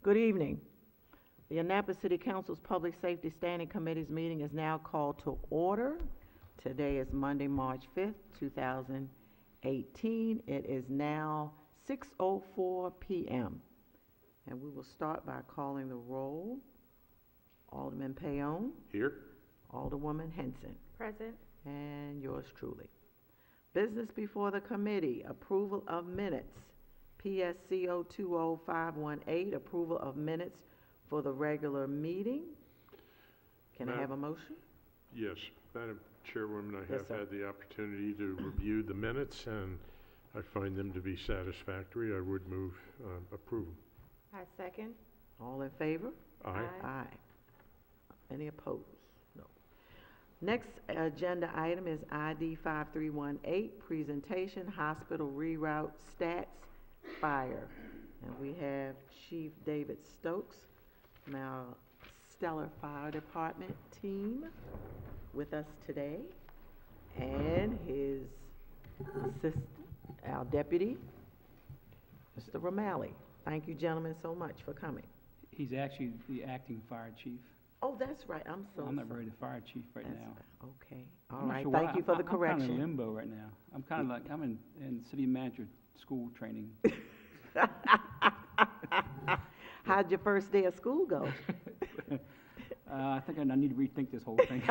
Good evening. The Annapolis City Council's Public Safety Standing Committee's meeting is now called to order. Today is Monday, March 5th, 2018. It is now 6:04 p.m. And we will start by calling the roll. Alderman Payon, Here. Alderwoman Henson, Present. and yours truly. Business before the committee, approval of minutes. PSCO 20518, approval of minutes for the regular meeting. Can I have a motion? Yes, Madam Chairwoman, I Yes, have sir. had the opportunity to review the minutes, and I find them to be satisfactory. I would move approval. I second. All in favor? Aye. Aye. Any opposed? No. Next agenda item is ID 5318, presentation, hospital reroute stats, fire. And we have Chief David Stokes from our Stellar Fire Department team with us today, and his assistant, our deputy, Mr. Romali. Thank you, gentlemen, so much for coming. He's actually the acting fire chief. Oh, that's right, I'm so I'm not sorry. really the fire chief right That's now. right. Okay, all I'm not right, sure thank why. you for the I'm kind of correction. in limbo right now. I'm kind of like, I'm in city manager school training. How'd your first day of school go? I think I need to rethink this whole thing.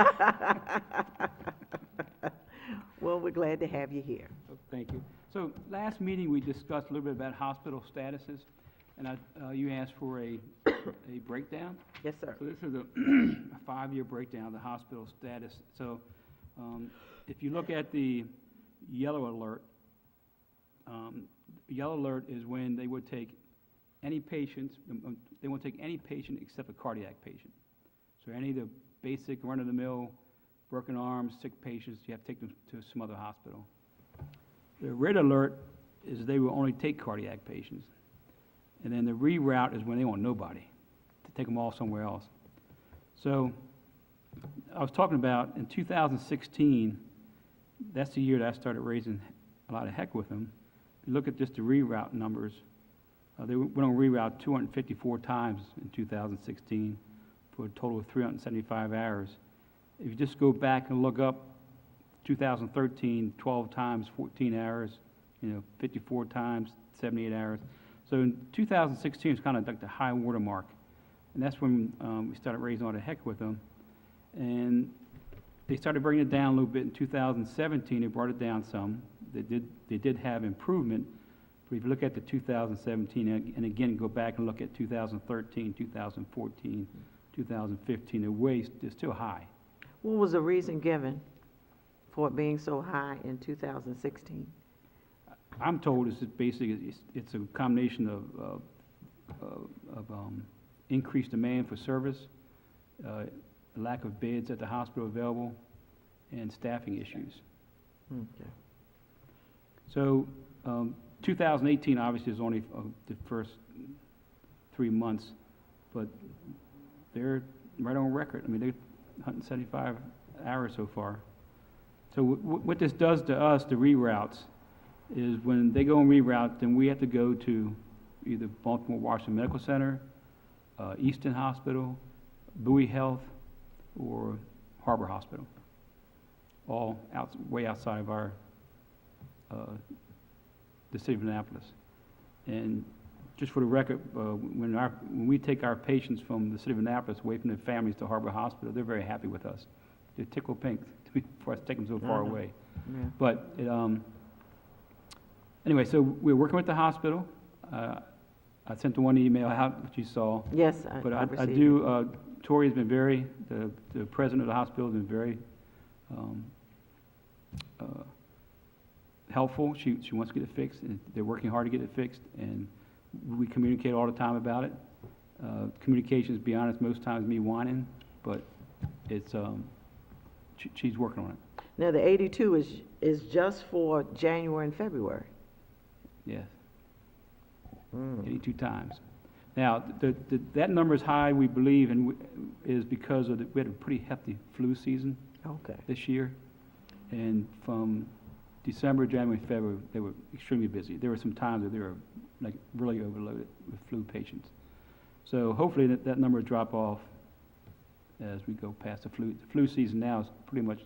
Well, we're glad to have you here. Thank you. So last meeting, we discussed a little bit about hospital statuses, and you asked for a breakdown. Yes, sir. So this is a a 5-year breakdown of the hospital status. So if you look at the yellow alert, yellow alert is when they would take any patients, they won't take any patient except a cardiac patient. So any of the basic run-of-the-mill broken arms, sick patients, you have to take them to some other hospital. The red alert is they will only take cardiac patients. And then the reroute is when they want nobody, to take them all somewhere else. So I was talking about in 2016, that's the year that I started raising a lot of heck with them. If you look at just the reroute numbers, they went on reroute 254 times in 2016 for a total of 375 hours. If you just go back and look up 2013, 12 times, 14 hours, 54 times, 78 hours. So in 2016, it's kind of like the high water mark. And that's when we started raising all the heck with them. And they started bringing it down a little bit in 2017. They brought it down some. They did have improvement. But if you look at the 2017, and again, go back and look at 2013, 2014, 2015, the waste is still high. What was the reason given for it being so high in 2016? I'm told it's basically it's a combination of increased demand for service, lack of beds at the hospital available, and staffing issues. Okay. So 2018 obviously is only the first 3 months, but they're right on record. I mean, they're 175 hours so far. So what this does to us, the reroutes, is when they go and reroute, then we have to go to either Baltimore Washington Medical Center, Easton Hospital, Bowie Health, or Harbor Hospital, all way outside of our the city of Annapolis. And just for the record, when we take our patients from the city of Annapolis away from their families to Harbor Hospital, they're very happy with us. They're tickled pink for us to take them so far away. Yeah. But anyway, so we're working with the hospital. I sent the one email out, which you saw. Yes, But I I received it. do, Tori has been the president of the hospital has been very helpful. She wants to get it fixed, and they're working hard to get it fixed, and we communicate all the time about it. Communication, to be honest, most times me whining, but it's, she's working on it. Now, the 82 is just for January and February. Yes, Mm. 82 times. Now, that number is high, we believe, and is because of we had a pretty hefty flu season Okay. this year, and from December, January, February, they were extremely busy. There were some times that they were like really overloaded with flu patients. So hopefully that number will drop off as we go past the flu. The flu season now is pretty much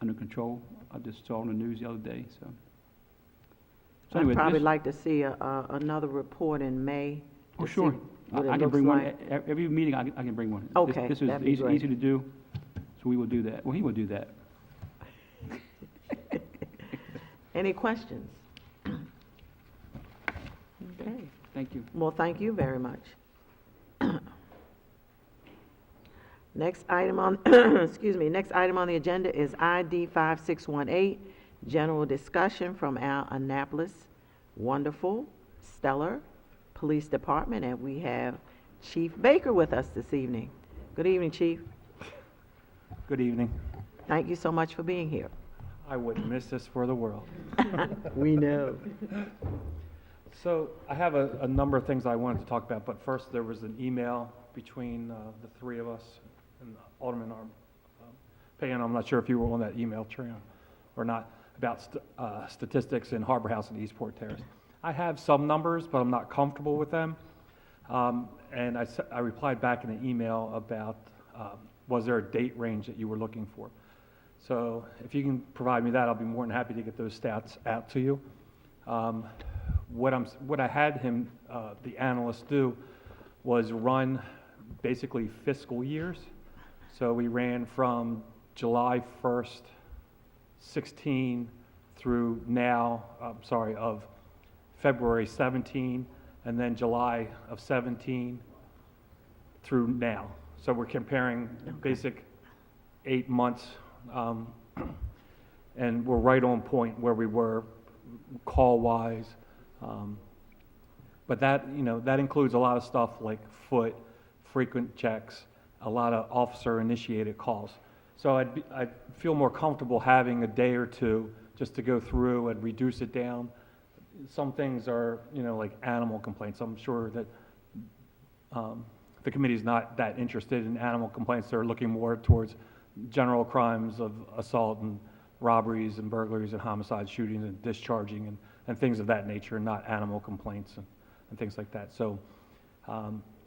under control. I just saw on the news the other day, so. So I'd anyway, probably this- like to see another report in May. Oh, to see sure. what it I can looks bring one, like. every meeting I can bring one. Okay, This is that'd be great. easy to do, so we will do that. Well, he will do that. Any questions? Okay. Thank you. Well, thank you very much. Next item on, excuse me, next item on the agenda is ID 5618, general discussion from our Annapolis wonderful, stellar Police Department, and we have Chief Baker with us this evening. Good evening, Chief. Good evening. Thank you so much for being here. I wouldn't miss this for the world. We know. So I have a number of things I wanted to talk about, but first there was an email between the three of us and Alderman Payne. I'm not sure if you were on that email trail or not, about statistics in Harbor House and Eastport Terrace. I have some numbers, but I'm not comfortable with them. And I replied back in an email about, was there a date range that you were looking for? So if you can provide me that, I'll be more than happy to get those stats out to you. What I had him, the analyst, do was run basically fiscal years. So we ran from July 1st, 16 through now, of February 17, and then July of 17 through now. So we're comparing basic 8 months, and we're right on point where we were call-wise. But that, that includes a lot of stuff like foot, frequent checks, a lot of officer-initiated calls. So I'd feel more comfortable having a day or two just to go through and reduce it down. Some things are, like animal complaints. I'm sure that the committee's not that interested in animal complaints. They're looking more towards general crimes of assault and robberies and burglaries and homicide shootings and discharging and things of that nature, not animal complaints and things like that. So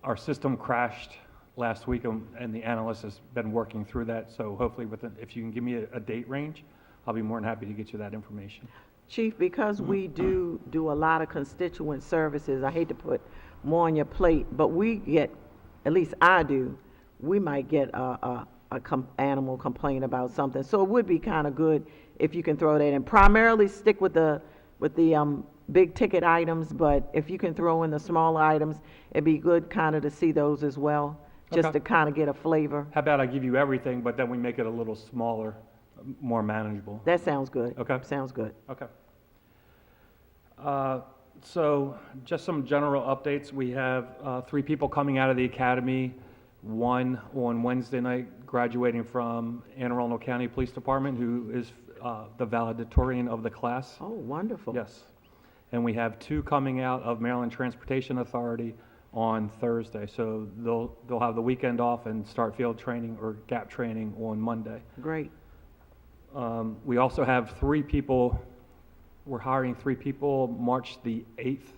our system crashed last week, and the analyst has been working through that. So hopefully, if you can give me a date range, I'll be more than happy to get you that information. Chief, because we do a lot of constituent services, I hate to put more on your plate, but we get, at least I do, we might get a animal complaint about something. So it would be kind of good if you can throw that in. Primarily stick with the big ticket items, but if you can throw in the smaller items, it'd be good kind of to see those as well, just Okay. to kind of get a flavor. How about I give you everything, but then we make it a little smaller, more manageable? That sounds good. Okay. Sounds good. Okay. So just some general updates. We have 3 people coming out of the academy, 1 on Wednesday night graduating from Anne Arundel County Police Department, who is the valedictorian of the class. Oh, wonderful. Yes. And we have 2 coming out of Maryland Transportation Authority on Thursday. So they'll have the weekend off and start field training or gap training on Monday. Great. We also have 3 people, we're hiring 3 people March the 8th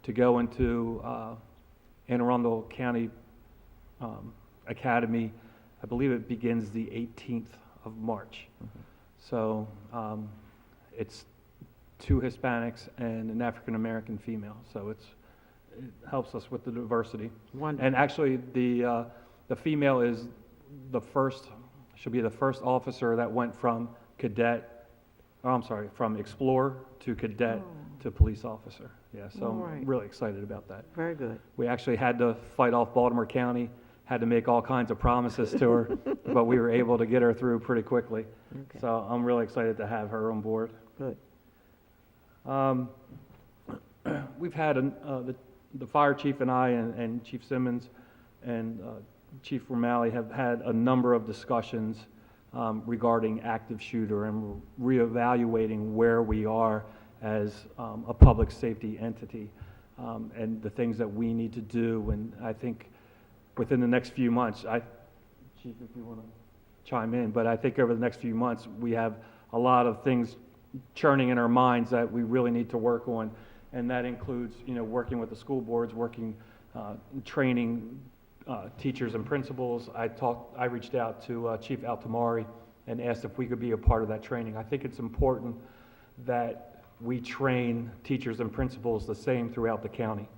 to go into Anne Arundel County Academy. I believe it begins the 18th of March. Mm-hmm. So it's 2 Hispanics and an African-American female. So it helps us with the diversity. Wonderful. And actually, the female is should be the first officer that went from from explorer to cadet to police officer. Yeah, so All I'm right. really excited about that. Very good. We actually had to fight off Baltimore County, had to make all kinds of promises to her, but we were able to get her through pretty quickly. Okay. So I'm really excited to have her on board. Good. We've had the fire chief and I and Chief Simmons and Chief Romali have had a number of discussions regarding active shooter, and we're reevaluating where we are as a public safety entity and the things that we need to do. And I think within the next few months, Chief, if you want to chime in, but I think over the next few months, we have a lot of things churning in our minds that we really need to work on. And that includes, working with the school boards, working training teachers and principals. I reached out to Chief Altamari and asked if we could be a part of that training. I think it's important that we train teachers and principals the same throughout the county.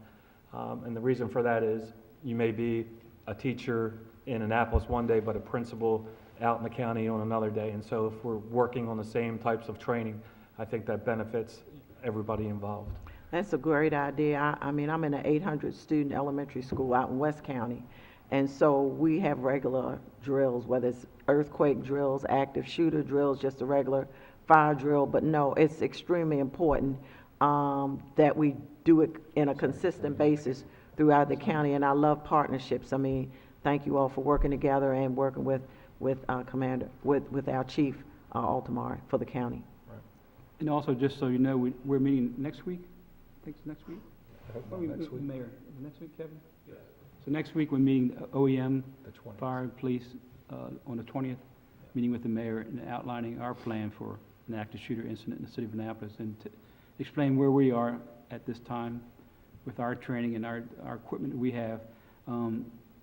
And the reason for that is you may be a teacher in Annapolis one day, but a principal out in the county on another day. And so if we're working on the same types of training, I think that benefits everybody involved. That's a great idea. I mean, I'm in an 800-student elementary school out in West County, and so we have regular drills, whether it's earthquake drills, active shooter drills, just a regular fire drill. But no, it's extremely important that we do it in a consistent basis throughout the county, and I love partnerships. I mean, thank you all for working together and working with our chief, Altamar, for the county. And also, just so you know, we're meeting next week? I think it's next week? Next week. Mayor, is it next week, Kevin? Yes. So next week, we're meeting OEM, The 20th. Fire and Police, on the 20th, meeting with the mayor and outlining our plan for an active shooter incident in the city of Annapolis, and to explain where we are at this time with our training and our equipment that we have.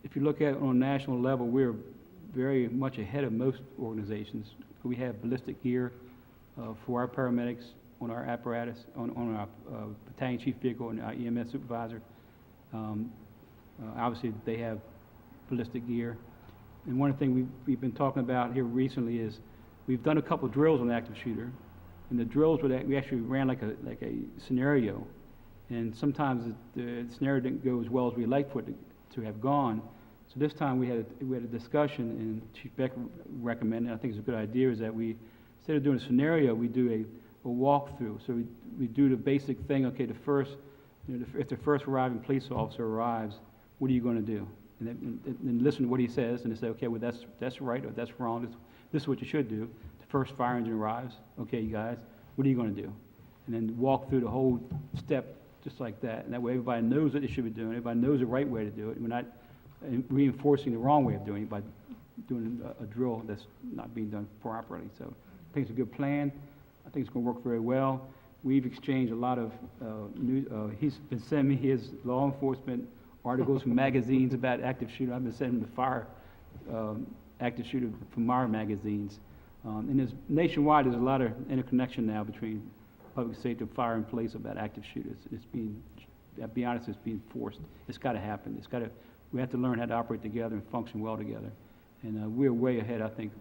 If you look at it on a national level, we're very much ahead of most organizations. We have ballistic gear for our paramedics on our apparatus, on our battalion chief vehicle and our EMS supervisor. Obviously, they have ballistic gear. And one thing we've been talking about here recently is we've done a couple of drills on active shooter, and the drills we actually ran like a scenario, and sometimes the scenario didn't go as well as we'd like for it to have gone. So this time we had a discussion, and Chief Becker recommended, I think it's a good idea, is that instead of doing a scenario, we do a walkthrough. So we do the basic thing. Okay, if the first arriving police officer arrives, what are you going to do? And listen to what he says, and they say, okay, well that's right or that's wrong. This is what you should do. The first fire engine arrives. Okay, you guys, what are you going to do? And then walk through the whole step just like that. And that way, everybody knows what they should be doing. Everybody knows the right way to do it. We're not reinforcing the wrong way of doing it by doing a drill that's not being done properly. So I think it's a good plan. I think it's going to work very well. We've exchanged a lot of he's been sending me his law enforcement articles from magazines about active shooter. I've been sending him the fire active shooter from our magazines. And there's nationwide, there's a lot of interconnection now between public safety, fire, and police about active shooters. It's being, I'll be honest, it's being forced. It's got to happen. We have to learn how to operate together and function well together. And we're way ahead, I think,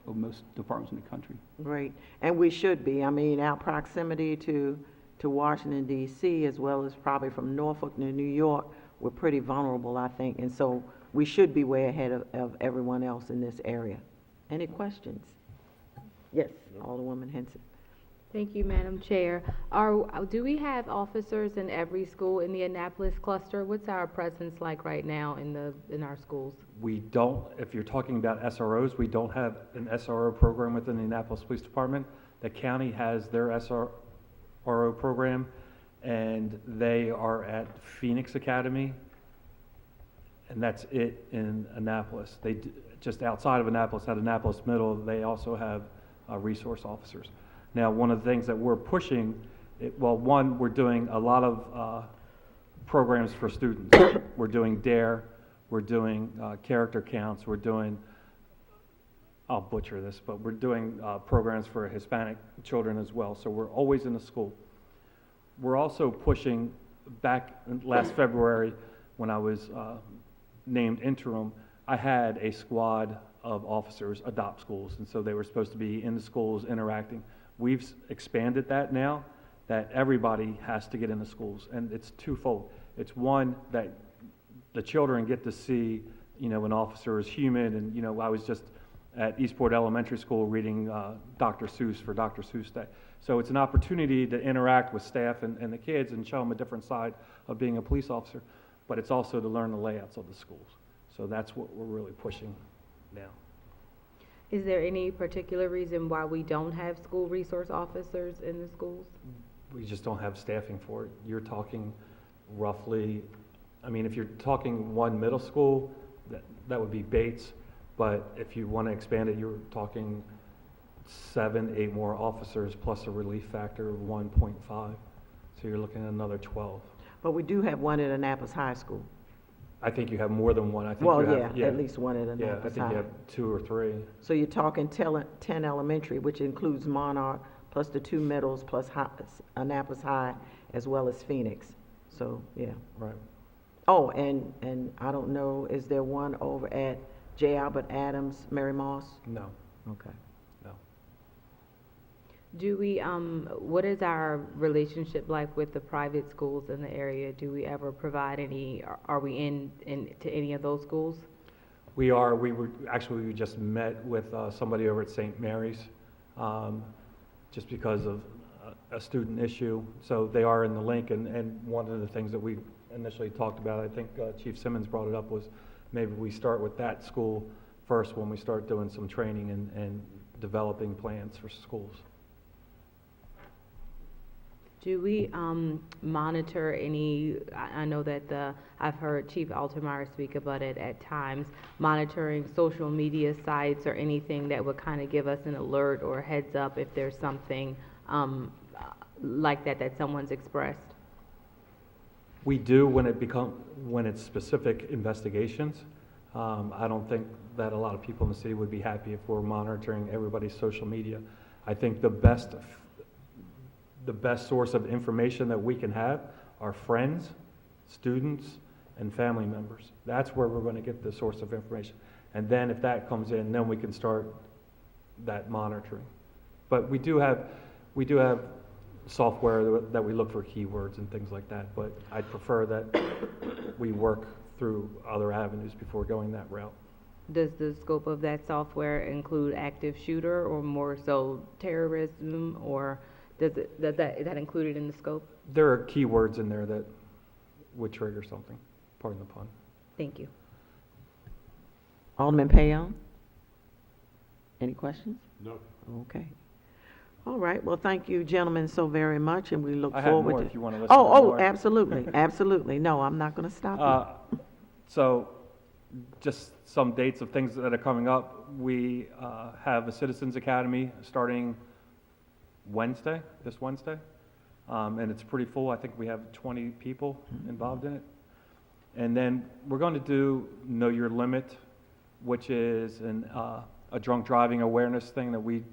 of most departments in the country. Great, and we should be. I mean, our proximity to Washington, D.C., as well as probably from Norfolk to New York, we're pretty vulnerable, I think, and so we should be way ahead of everyone else in this area. Any questions? Yes, Alderwoman Henson. Thank you, Madam Chair. Do we have officers in every school in the Annapolis cluster? What's our presence like right now in our schools? We don't, if you're talking about SROs, we don't have an SRO program within the Annapolis Police Department. The county has their SRO program, and they are at Phoenix Academy, and that's it in Annapolis. Just outside of Annapolis, at Annapolis Middle, they also have resource officers. Now, one of the things that we're pushing, one, we're doing a lot of programs for students. We're doing DARE, we're doing character counts, we're doing, I'll butcher this, but we're doing programs for Hispanic children as well, so we're always in the school. We're also pushing, back last February when I was named interim, I had a squad of officers adopt schools, and so they were supposed to be in the schools interacting. We've expanded that now, that everybody has to get in the schools, and it's twofold. It's one, that the children get to see, an officer is human, and, I was just at Eastport Elementary School reading Dr. Seuss for Dr. Seuss Day. So it's an opportunity to interact with staff and the kids and show them a different side of being a police officer, but it's also to learn the layouts of the schools. So that's what we're really pushing now. Is there any particular reason why we don't have school resource officers in the schools? We just don't have staffing for it. You're talking roughly, if you're talking one middle school, that would be Bates, but if you want to expand it, you're talking 7, 8 more officers plus a relief factor of 1.5. So you're looking at another 12. But we do have one at Annapolis High School. I think you have more than one. I think Well, you have, yeah, at least one at Yeah, I Annapolis think you High. have 2 or 3. So you're talking 10 elementary, which includes Monarch, plus the 2 middles, plus Annapolis High, as well as Phoenix. So, yeah. Right. Oh, and I don't know, is there one over at J. Albert Adams, Mary Moss? No, Okay. no. Do we, what is our relationship like with the private schools in the area? Do we ever provide any, are we in to any of those schools? We just met with somebody over at St. Mary's, just because of a student issue. So they are in the link, and one of the things that we initially talked about, I think Chief Simmons brought it up, was maybe we start with that school first when we start doing some training and developing plans for schools. Do we monitor any, I know that I've heard Chief Altemeyer speak about it at times, monitoring social media sites or anything that would kind of give us an alert or a heads up if there's something like that someone's expressed? We do when it's specific investigations. I don't think that a lot of people in the city would be happy if we're monitoring everybody's social media. I think the best source of information that we can have are friends, students, and family members. That's where we're going to get the source of information. And then if that comes in, then we can start that monitoring. But we do have software that we look for keywords and things like that, but I'd prefer that we work through other avenues before going that route. Does the scope of that software include active shooter or more so terrorism, or is that included in the scope? There are keywords in there that would trigger something, pardon the pun. Thank you. Alderman Payon? Any questions? No. Okay. All right, well, thank you, gentlemen, so very much, and we look I have forward to... more if you want to listen to Oh, more. absolutely, absolutely. No, I'm not going to stop you. So, just some dates of things that are coming up. We have a Citizens Academy starting this Wednesday, and it's pretty full. I think we have 20 people involved in it. And then we're going to do Know Your Limit, which is a drunk driving awareness thing that we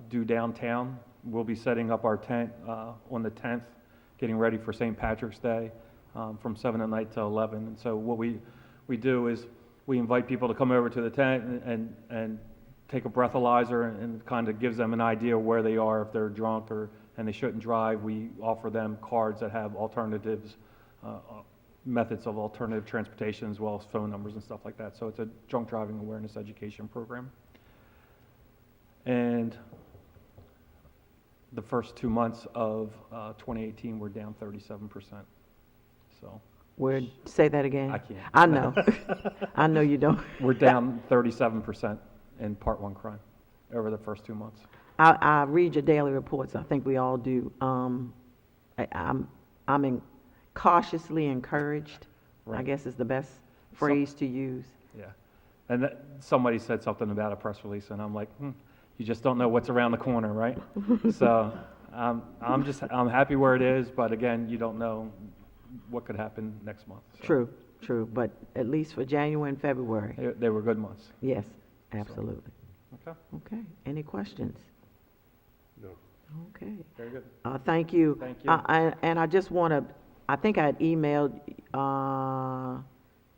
do downtown. We'll be setting up our tent on the 10th, getting ready for St. Patrick's Day from 7 at night to 11. And so what we do is we invite people to come over to the tent and take a breathalyzer, and kind of gives them an idea where they are if they're drunk and they shouldn't drive. We offer them cards that have alternatives, methods of alternative transportation, as well as phone numbers and stuff like that. So it's a drunk driving awareness education program. And the first 2 months of 2018, we're down 37%. So Say that again. I can't. I know. I know you don't. we're down 37% in Part 1 crime over the first 2 months. I read your daily reports. I think we all do. I'm cautiously encouraged, I Right. guess is the best phrase to use. Yeah. And somebody said something about a press release, and I'm like, you just don't know what's around the corner, right? So I'm happy where it is, but again, you don't know what could happen next month. So True, but at least for January and February, They were good months. yes, absolutely. Okay, Okay, any questions? No. Okay, very good. thank you. Thank you. And I just want to, I think I had emailed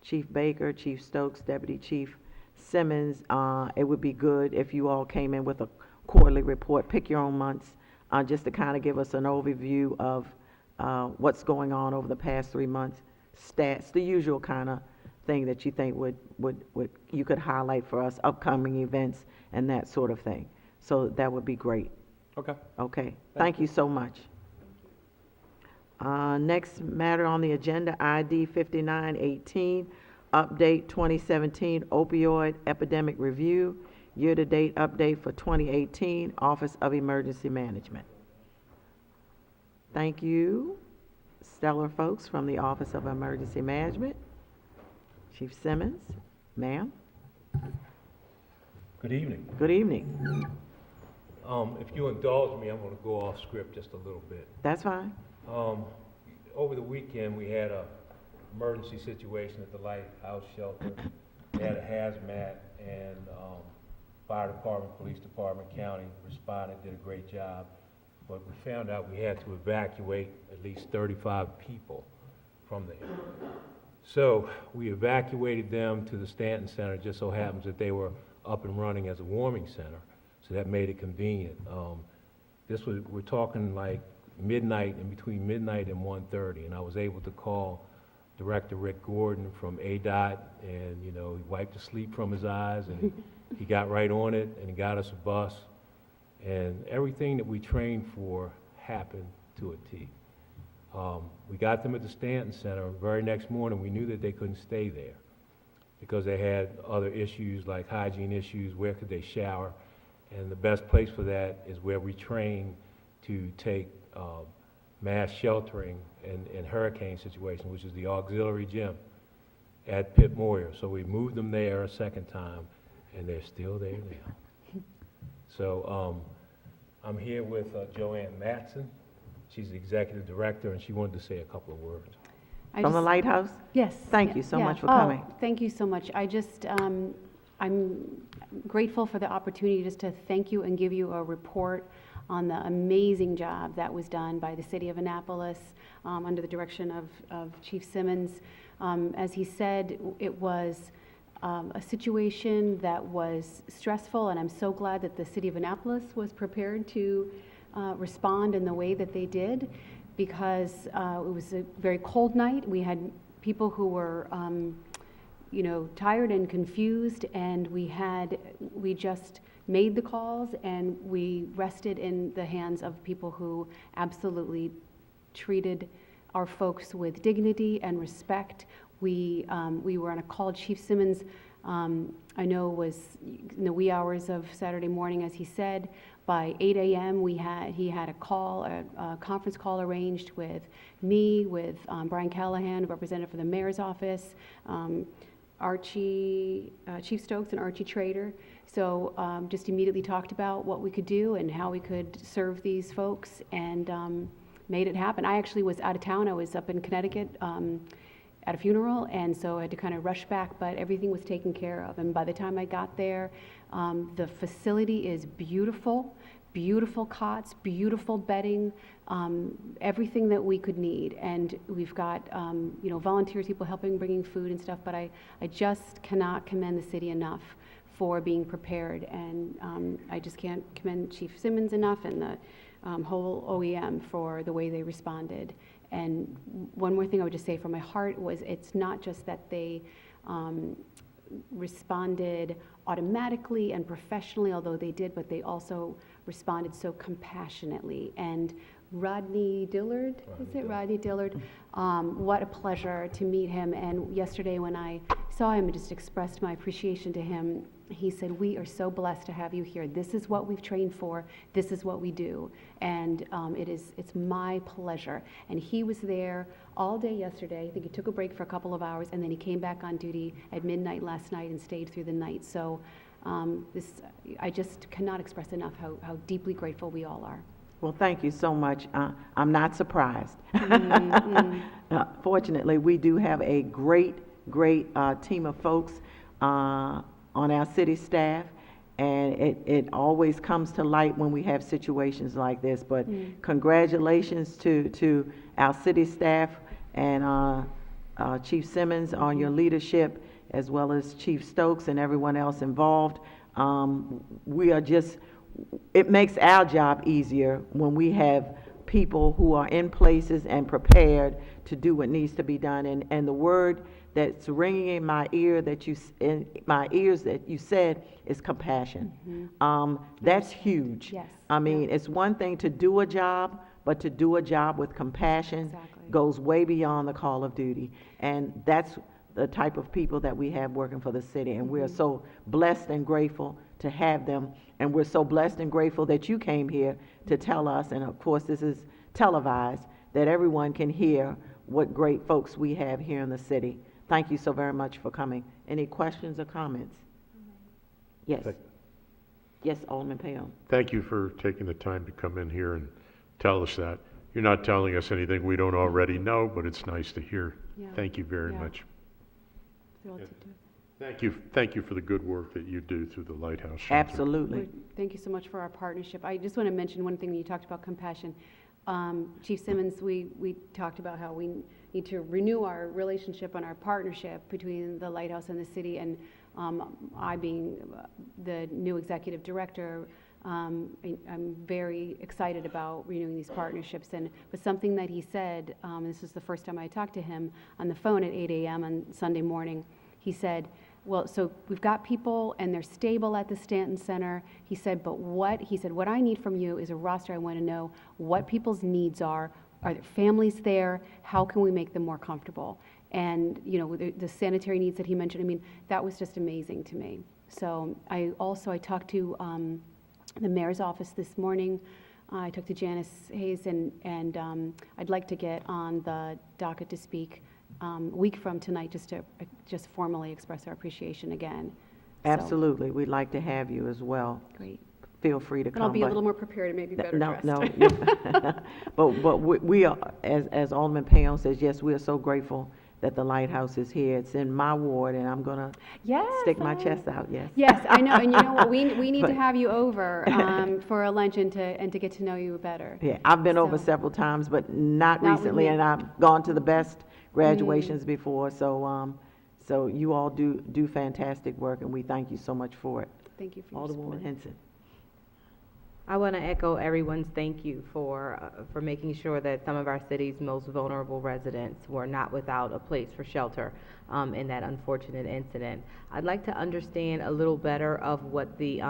Chief Baker, Chief Stokes, Deputy Chief Simmons. It would be good if you all came in with a quarterly report, pick your own months, just to kind of give us an overview of what's going on over the past 3 months, stats, the usual kind of thing that you think would you could highlight for us, upcoming events and that sort of thing. So that would be great. Okay. Okay, thank you so much. Next matter on the agenda, ID 5918, update 2017 opioid epidemic review, year-to-date update for 2018, Office of Emergency Management. Thank you, stellar folks from the Office of Emergency Management. Chief Simmons, ma'am, Good evening. good evening. If you indulge me, I'm going to go off script just a little bit. That's fine. over the weekend, we had a emergency situation at the Lighthouse Shelter. They had a hazmat, and fire department, police department, county responded, did a great job. But we found out we had to evacuate at least 35 people from there. So we evacuated them to the Stanton Center. It just so happens that they were up and running as a warming center, so that made it convenient. We're talking like midnight, in between midnight and 1:30, and I was able to call Director Rick Gordon from ADOT, and he wiped the sleep from his eyes, and he got right on it, and he got us a bus, and everything that we trained for happened to a T. We got them at the Stanton Center. The very next morning, we knew that they couldn't stay there because they had other issues like hygiene issues, where could they shower, and the best place for that is where we train to take mass sheltering in hurricane situations, which is the auxiliary gym at Pitt Moyer. So we moved them there a second time, and they're still there now. So I'm here with Joanne Matson. She's the executive director, and she wanted to say a couple of words. From the Lighthouse? Yes. Thank you so yeah. much for coming. Oh, thank you so much. I'm grateful for the opportunity just to thank you and give you a report on the amazing job that was done by the City of Annapolis under the direction of Chief Simmons. As he said, it was a situation that was stressful, and I'm so glad that the City of Annapolis was prepared to respond in the way that they did, because it was a very cold night. We had people who were tired and confused, and we just made the calls, and we rested in the hands of people who absolutely treated our folks with dignity and respect. We were on a call. Chief Simmons, I know, was in the wee hours of Saturday morning, as he said. By 8 a.m., he had a conference call arranged with me, with Brian Callahan, representative for the mayor's office, Chief Stokes and Archie Trader. So just immediately talked about what we could do and how we could serve these folks, and made it happen. I actually was out of town. I was up in Connecticut at a funeral, and so I had to kind of rush back, but everything was taken care of. And by the time I got there, the facility is beautiful, beautiful cots, beautiful bedding, everything that we could need. And we've got volunteers, people helping, bringing food and stuff, but I just cannot commend the city enough for being prepared. And I just can't commend Chief Simmons enough, and the whole OEM for the way they responded. And one more thing I would just say from my heart was, it's not just that they responded automatically and professionally, although they did, but they also responded so compassionately. And Rodney Dillard, Rodney Dillard, what a pleasure to meet him. And yesterday when I saw him and just expressed my appreciation to him, he said, "We are so blessed to have you here. This is what we've trained for. This is what we do." And it's my pleasure. And he was there all day yesterday. I think he took a break for a couple of hours, and then he came back on duty at midnight last night and stayed through the night. So I just cannot express enough how deeply grateful we all are. Well, thank you so much. I'm not surprised. Fortunately, we do have a great team of folks on our city staff, and it always comes to light when we have situations like this. But congratulations to our city staff and Chief Simmons on your leadership, as well as Chief Stokes and everyone else involved. It makes our job easier when we have people who are in places and prepared to do what needs to be done. And the word that's ringing in my ears that you said is compassion. That's huge. Yes. I mean, it's one thing to do a job, but to do a job with compassion Exactly. goes way beyond the call of duty. And that's the type of people that we have working for the city. And we're so blessed and grateful to have them. And we're so blessed and grateful that you came here to tell us, and of course this is televised, that everyone can hear what great folks we have here in the city. Thank you so very much for coming. Any questions or comments? Yes. Yes, Alderman Pale. Thank you for taking the time to come in here and tell us that. you're not telling us anything we don't already know, but it's nice to hear. Yeah. Thank you very Yeah. much. Thrilled to do it. Thank you for the good work that you do through the Lighthouse Shelter. Absolutely. Thank you so much for our partnership. I just want to mention one thing when you talked about compassion. Chief Simmons, we talked about how we need to renew our relationship and our partnership between the Lighthouse and the city, and I being the new executive director, I'm very excited about renewing these partnerships. But something that he said, this is the first time I talked to him on the phone at 8 a.m. on Sunday morning, he said, well, so we've got people and they're stable at the Stanton Center. He said, what I need from you is a roster. I want to know what people's needs are there families there? How can we make them more comfortable? And, you know, the sanitary needs that he mentioned, I mean, that was just amazing to me. So I talked to the mayor's office this morning. I talked to Janice Hayes, and I'd like to get on the docket to speak a week from tonight, just formally express our appreciation again. So, Absolutely. We'd like to have you as well. great. Feel free to come. And I'll be a but- little more prepared and maybe better dressed. No. But we are, as Alderman Payon says, yes, we are so grateful that the Lighthouse is here. It's in my ward, and I'm gonna Yes. stick my chest out, yes. Yes, I know, and you know what, we need to But- have you over for a lunch and to get to know you better. Yeah, I've been over So- several times, but not Not with recently, me. and I've gone to the best graduations before, so you all do fantastic work, and we thank you so much for it. Thank you for your support. Alderwoman Henson. I want to echo everyone's thank you for making sure that some of our city's most vulnerable residents were not without a place for shelter in that unfortunate incident. I'd like to understand a little better of what the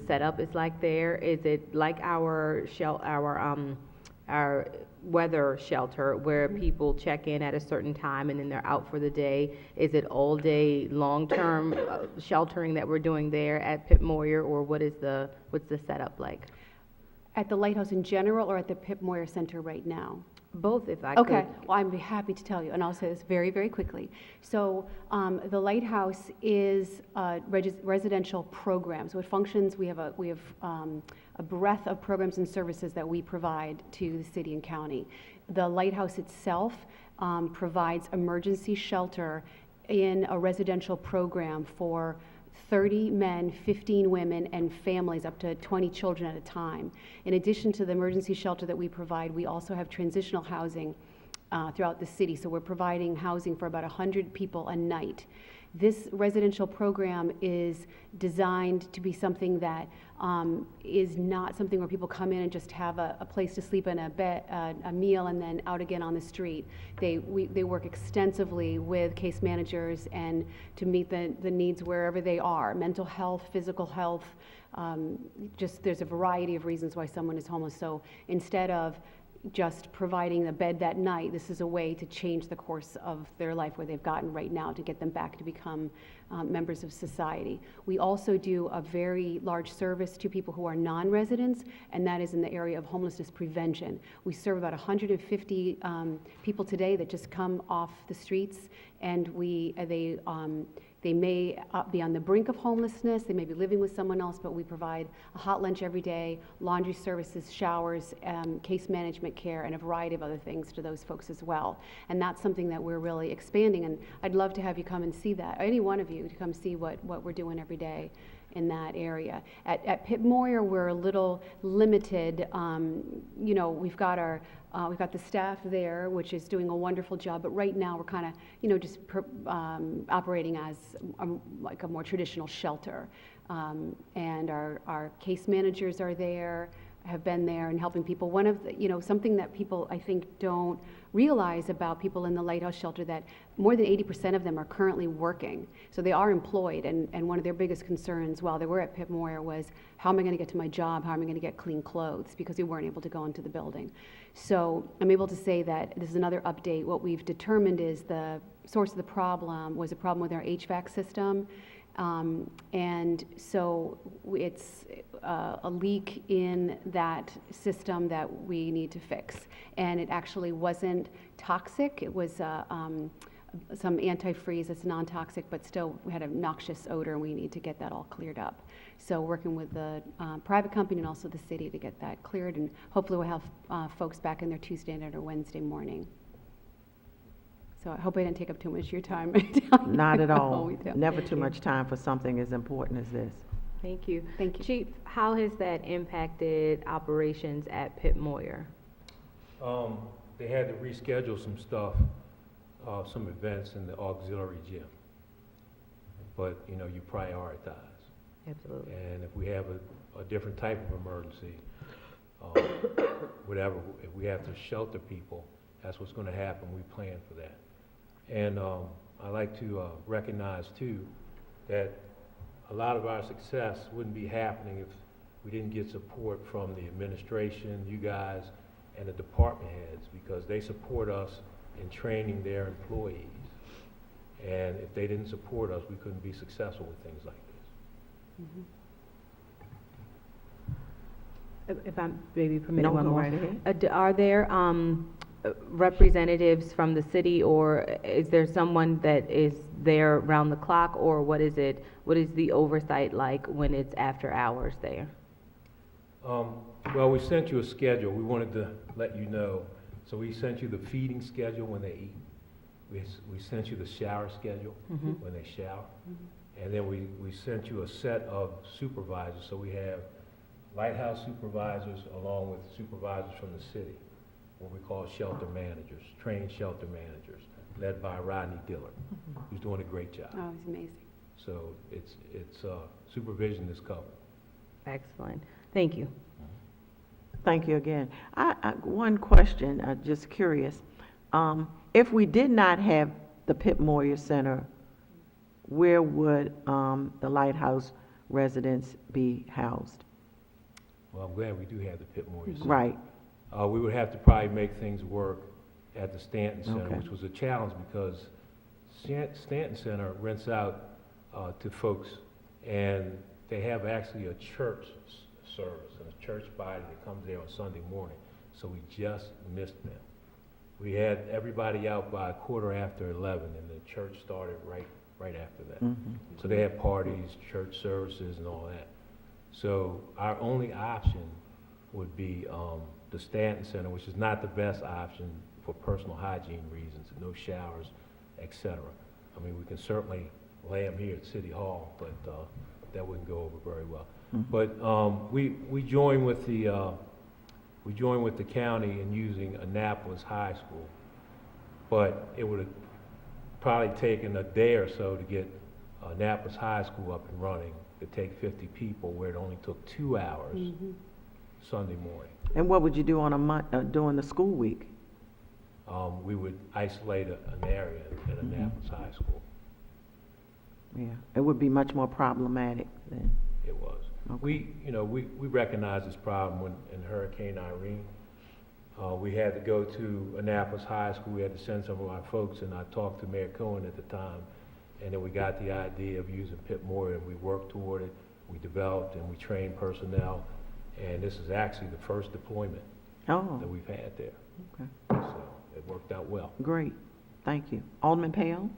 setup is like there. Is it like our weather shelter where people check in at a certain time and then they're out for the day? Is it all day long-term sheltering that we're doing there at Pip Moyer, or what's the setup like? At the Lighthouse in general, or at the Pip Moyer Center right now? Both, if I could. Okay, well, I'd be happy to tell you, and I'll say this very, very quickly. So the Lighthouse is a residential program. So it functions, we have a breadth of programs and services that we provide to the city and county. The Lighthouse itself provides emergency shelter in a residential program for 30 men, 15 women, and families up to 20 children at a time. In addition to the emergency shelter that we provide, we also have transitional housing throughout the city. So we're providing housing for about 100 people a night. This residential program is designed to be something that is not something where people come in and just have a place to sleep and a meal and then out again on the street. They work extensively with case managers and to meet the needs wherever they are, mental health, physical health, just there's a variety of reasons why someone is homeless. So instead of just providing a bed that night, this is a way to change the course of their life where they've gotten right now to get them back to become members of society. We also do a very large service to people who are non-residents, and that is in the area of homelessness prevention. We serve about 150 people today that just come off the streets, and they may be on the brink of homelessness, they may be living with someone else, but we provide a hot lunch every day, laundry services, showers, case management care, and a variety of other things to those folks as well. And that's something that we're really expanding, and I'd love to have you come and see that, any one of you to come see what we're doing every day in that area. At Pip Moyer, we're a little limited. You know, we've got the staff there, which is doing a wonderful job, but right now we're kind of, you know, just operating as like a more traditional shelter. And our case managers are there, have been there and helping people. One of the, you know, something that people I think don't realize about people in the Lighthouse shelter, that more than 80% of them are currently working. So they are employed, and one of their biggest concerns while they were at Pip Moyer was, how am I going to get to my job? How am I going to get clean clothes? Because we weren't able to go into the building. So I'm able to say that this is another update. What we've determined is the source of the problem was a problem with our HVAC system. And so it's a leak in that system that we need to fix. And it actually wasn't toxic. It was some antifreeze that's non-toxic, but still we had a noxious odor, and we need to get that all cleared up. So working with the private company and also the city to get that cleared, and hopefully we'll have folks back in there Tuesday night or Wednesday morning. So I hope I didn't take up too much of your time. Not at all. We do. Never Thank too you. much time for something as important as this. Thank you. Thank you. Chief, how has that impacted operations at Pitt Moyer? They had to reschedule some stuff, some events in the auxiliary gym. But, you know, you prioritize. Absolutely. And if we have a different type of emergency, whatever, if we have to shelter people, that's what's gonna happen, we plan for that. And I like to recognize too, that a lot of our success wouldn't be happening if we didn't get support from the administration, you guys, and the department heads, because they support us in training their employees. And if they didn't support us, we couldn't be successful with things like this. If I'm maybe permitted No, one go more. right ahead. Are there representatives from the city, or is there someone that is there around the clock, or what is it? What is the oversight like when it's after hours there? Well, we sent you a schedule. We wanted to let you know. So we sent you the feeding schedule when they eat. We sent you the shower schedule when they shower. And then we sent you a set of supervisors. So we have lighthouse supervisors along with supervisors from the city, what we call shelter managers, trained shelter managers, led by Rodney Dillard, who's doing a great job. Oh, it's amazing. So it's supervision is covered. Excellent. Thank you. Thank you again. One question, just curious. If we did not have the Pitt Moyer Center, where would the Lighthouse residents be housed? Well, I'm glad we do have the Pitt Moyer Center. Right. We would have to probably make things work at the Stanton Center, Okay. which was a challenge because Stanton Center rents out to folks, and they have actually a church service and a church body that comes there on Sunday morning. So we just missed them. We had everybody out by 11:15, and the church started right after that. So they had parties, church services, and all that. So our only option would be the Stanton Center, which is not the best option for personal hygiene reasons, no showers, etc. I mean, we can certainly lay them here at City Hall, but that wouldn't go over very well. But we join with the county in using Annapolis High School, but it would have probably taken a day or so to get Annapolis High School up and running, to take 50 people, where it only took 2 hours Sunday morning. And what would you do on during the school week? We would isolate an area at Annapolis High School. Yeah, it would be much more problematic then. It was. Okay. We recognized this problem in Hurricane Irene. We had to go to Annapolis High School. We had to send some of our folks, and I talked to Mayor Cohen at the time, and then we got the idea of using Pitt Moyer, and we worked toward it. We developed and we trained personnel, and this is actually the first deployment Oh, that we've had there. okay, So it worked out well. great. Thank you. Alderman Pale?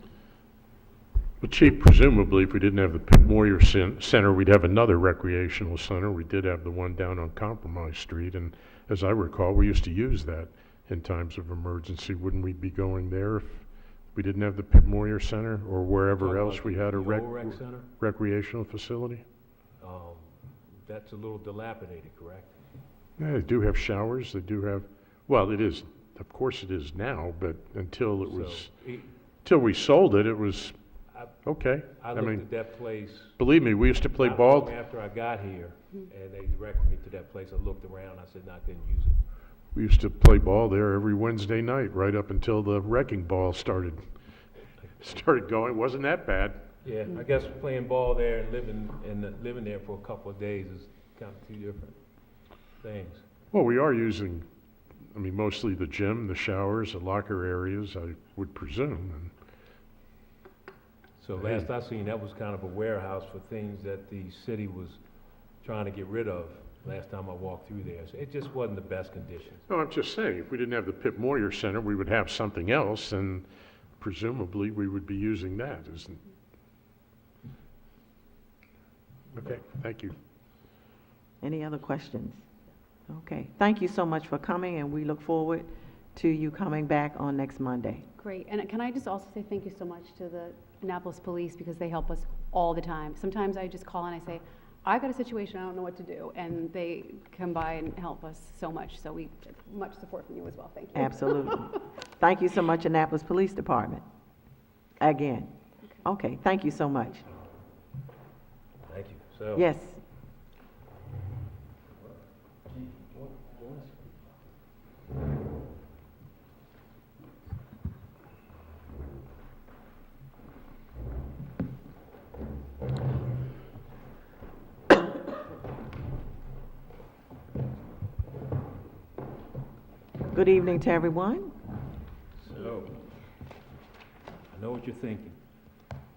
But Chief, presumably, if we didn't have the Pitt Moyer Center, we'd have another recreational center. We did have the one down on Compromise Street, and as I recall, we used to use that in times of emergency. Wouldn't we be going there if we didn't have the Pitt Moyer Center, or wherever Talking else about we had a the old rec center, recreational facility? that's a little dilapidated, correct? Yeah, they do have showers, they do have, well, it is, of course it is now, but until it was, So, till we sold it, it was I- okay. I I looked mean, at that place. believe me, we used to play not ball. long after I got here, and they directed me to that place. I looked around, I said, no, I couldn't use it. We used to play ball there every Wednesday night, right up until the wrecking ball started going. Wasn't that bad? Yeah, I guess playing ball there and living there for a couple of days is kind of two different things. Well, we are using, I mean, mostly the gym, the showers, the locker areas, I would presume. And So last I seen, that was kind of a warehouse for things that the city was trying to get rid of last time I walked through there. So it just wasn't the best conditions. no, I'm just saying, if we didn't have the Pitt Moyer Center, we would have something else, and presumably we would be using that, isn't? Okay, thank you. Any other questions? Okay, thank you so much for coming, and we look forward to you coming back on next Monday. Great, and can I just also say thank you so much to the Annapolis Police, because they help us all the time. Sometimes I just call and I say, I've got a situation, I don't know what to do, and they come by and help us so much, so we, much support from you as well, thank you. Absolutely. Thank you so much, Annapolis Police Department. Again. Okay, thank you so much. Thank you. So. Yes. Good evening to everyone. So, I know what you're thinking.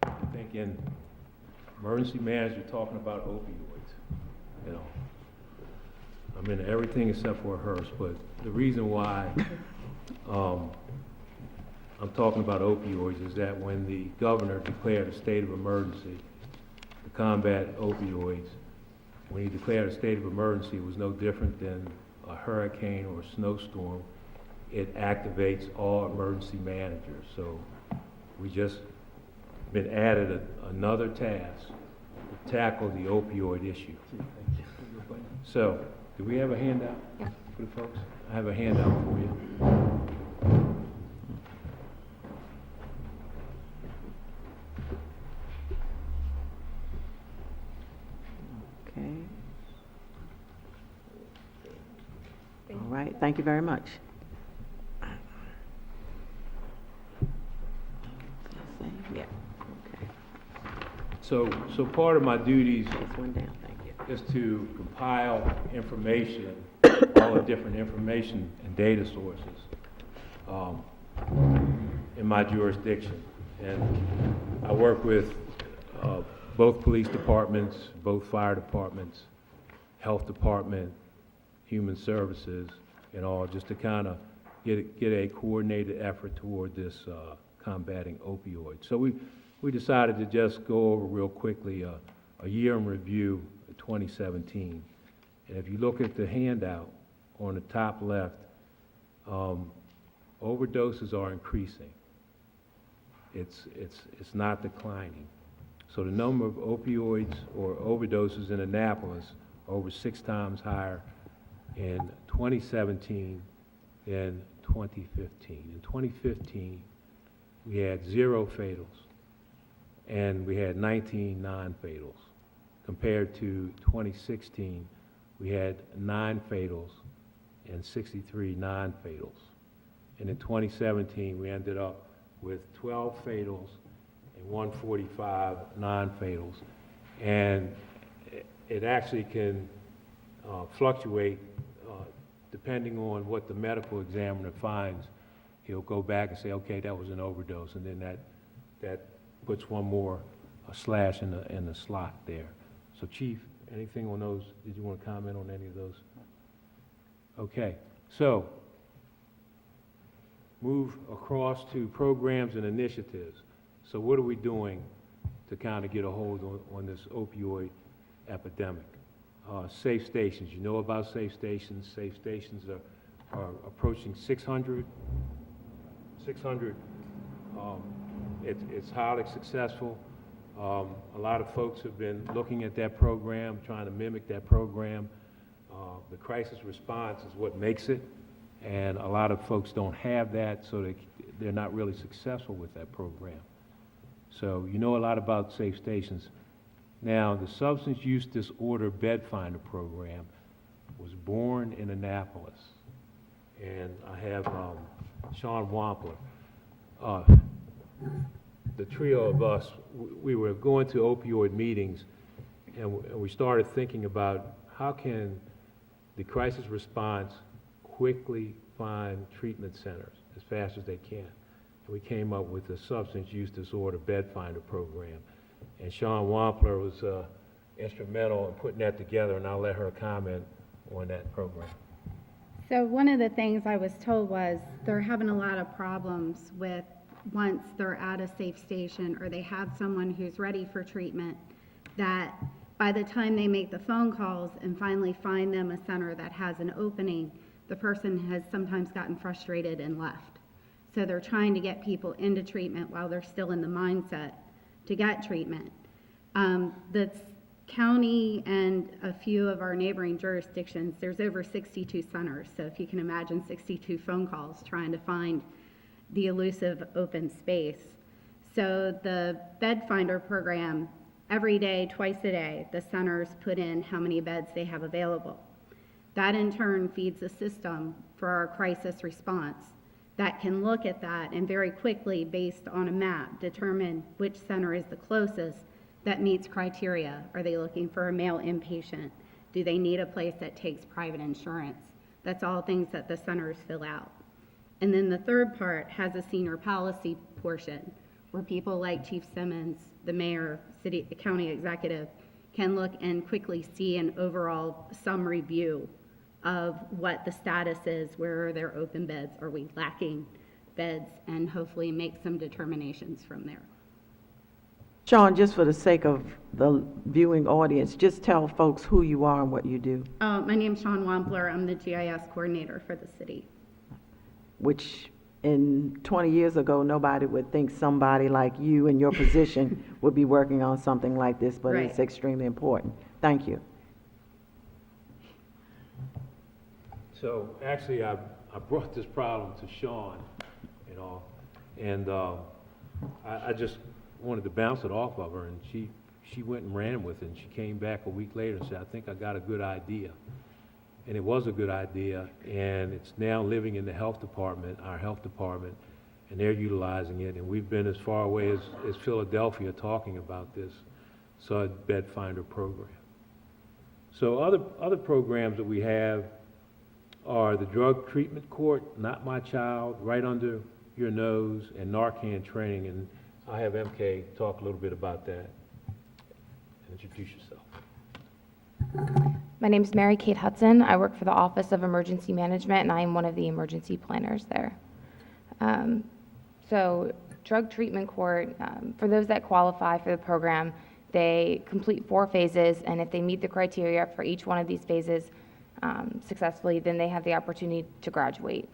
You're thinking, emergency manager talking about opioids, you know. I'm in everything except for a hearse, but the reason why I'm talking about opioids is that when the governor declared a state of emergency to combat opioids, when he declared a state of emergency, it was no different than a hurricane or a snowstorm. It activates all emergency managers. So we just been added another task to tackle the opioid issue. So, do we have a handout for the folks? I have a handout for you. Okay. All right, thank you very much. Yeah, okay. So part of my duties This one down, thank you. is to compile information, all the different information and data sources in my jurisdiction. And I work with both police departments, both fire departments, health department, human services, and all, just to kind of get a coordinated effort toward this combating opioids. So we decided to just go over real quickly a year in review of 2017. And if you look at the handout on the top left, overdoses are increasing. It's not declining. So the number of opioids or overdoses in Annapolis are over 6 times higher in 2017 than 2015. In 2015, we had 0 fatals, and we had 19 non-fatals. Compared to 2016, we had 9 fatals and 63 non-fatals. And in 2017, we ended up with 12 fatals and 145 non-fatals. And it actually can fluctuate depending on what the medical examiner finds. He'll go back and say, okay, that was an overdose, and then that puts one more slash in the slot there. So Chief, anything on those? Did you want to comment on any of those? Okay, so move across to programs and initiatives. So what are we doing to kind of get a hold on this opioid epidemic? Safe stations. You know about safe stations. Safe stations are approaching 600. It's highly successful. A lot of folks have been looking at that program, trying to mimic that program. The crisis response is what makes it, and a lot of folks don't have that, so they're not really successful with that program. So you know a lot about safe stations. Now, the Substance Use Disorder Bed Finder program was born in Annapolis, and I have Sean Wampler. The trio of us, we were going to opioid meetings, and we started thinking about how can the crisis response quickly find treatment centers as fast as they can. And we came up with the Substance Use Disorder Bed Finder program. And Sean Wampler was instrumental in putting that together, and I'll let her comment on that program. So one of the things I was told was they're having a lot of problems with once they're at a safe station or they have someone who's ready for treatment, that by the time they make the phone calls and finally find them a center that has an opening, the person has sometimes gotten frustrated and left. So they're trying to get people into treatment while they're still in the mindset to get treatment. The county and a few of our neighboring jurisdictions, there's over 62 centers. So if you can imagine 62 phone calls trying to find the elusive open space. So the Bed Finder program, every day, twice a day, the centers put in how many beds they have available. That in turn feeds a system for our crisis response that can look at that and very quickly, based on a map, determine which center is the closest that meets criteria. Are they looking for a male inpatient? Do they need a place that takes private insurance? That's all things that the centers fill out. And then the third part has a senior policy portion where people like Chief Simmons, the mayor, city, county executive can look and quickly see an overall summary view of what the status is, where are there open beds, are we lacking beds, and hopefully make some determinations from there. Sean, just for the sake of the viewing audience, just tell folks who you are and what you do, My name's Sean Wampler. I'm the GIS coordinator for the city. which in 20 years ago, nobody would think somebody like you in your position would be working on something like this, but it's Right. extremely important. Thank you. So actually, I brought this problem to Sean, you know, and I just wanted to bounce it off of her, and she went and ran with it, and she came back a week later and said, I think I got a good idea. And it was a good idea, and it's now living in the health department, our health department, and they're utilizing it, and we've been as far away as Philadelphia talking about this SUD Bed Finder program. So other programs that we have are the drug treatment court, Not My Child, right under your nose, and Narcan training, and I'll have MK talk a little bit about that. Introduce yourself. My name is Mary Kate Hudson. I work for the Office of Emergency Management, and I am one of the emergency planners there. So drug treatment court, for those that qualify for the program, they complete 4 phases, and if they meet the criteria for each one of these phases successfully, then they have the opportunity to graduate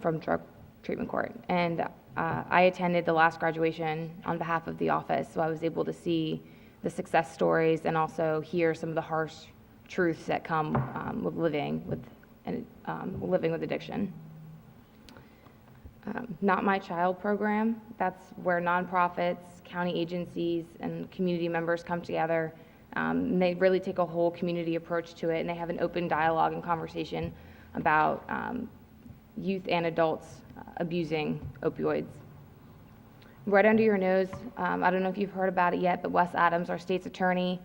from drug treatment court. And I attended the last graduation on behalf of the office, so I was able to see the success stories and also hear some of the harsh truths that come with living with addiction. Not My Child program, that's where nonprofits, county agencies, and community members come together. And they really take a whole community approach to it, and they have an open dialogue and conversation about youth and adults abusing opioids. Right under your nose, I don't know if you've heard about it yet, but Wes Adams, our state's attorney,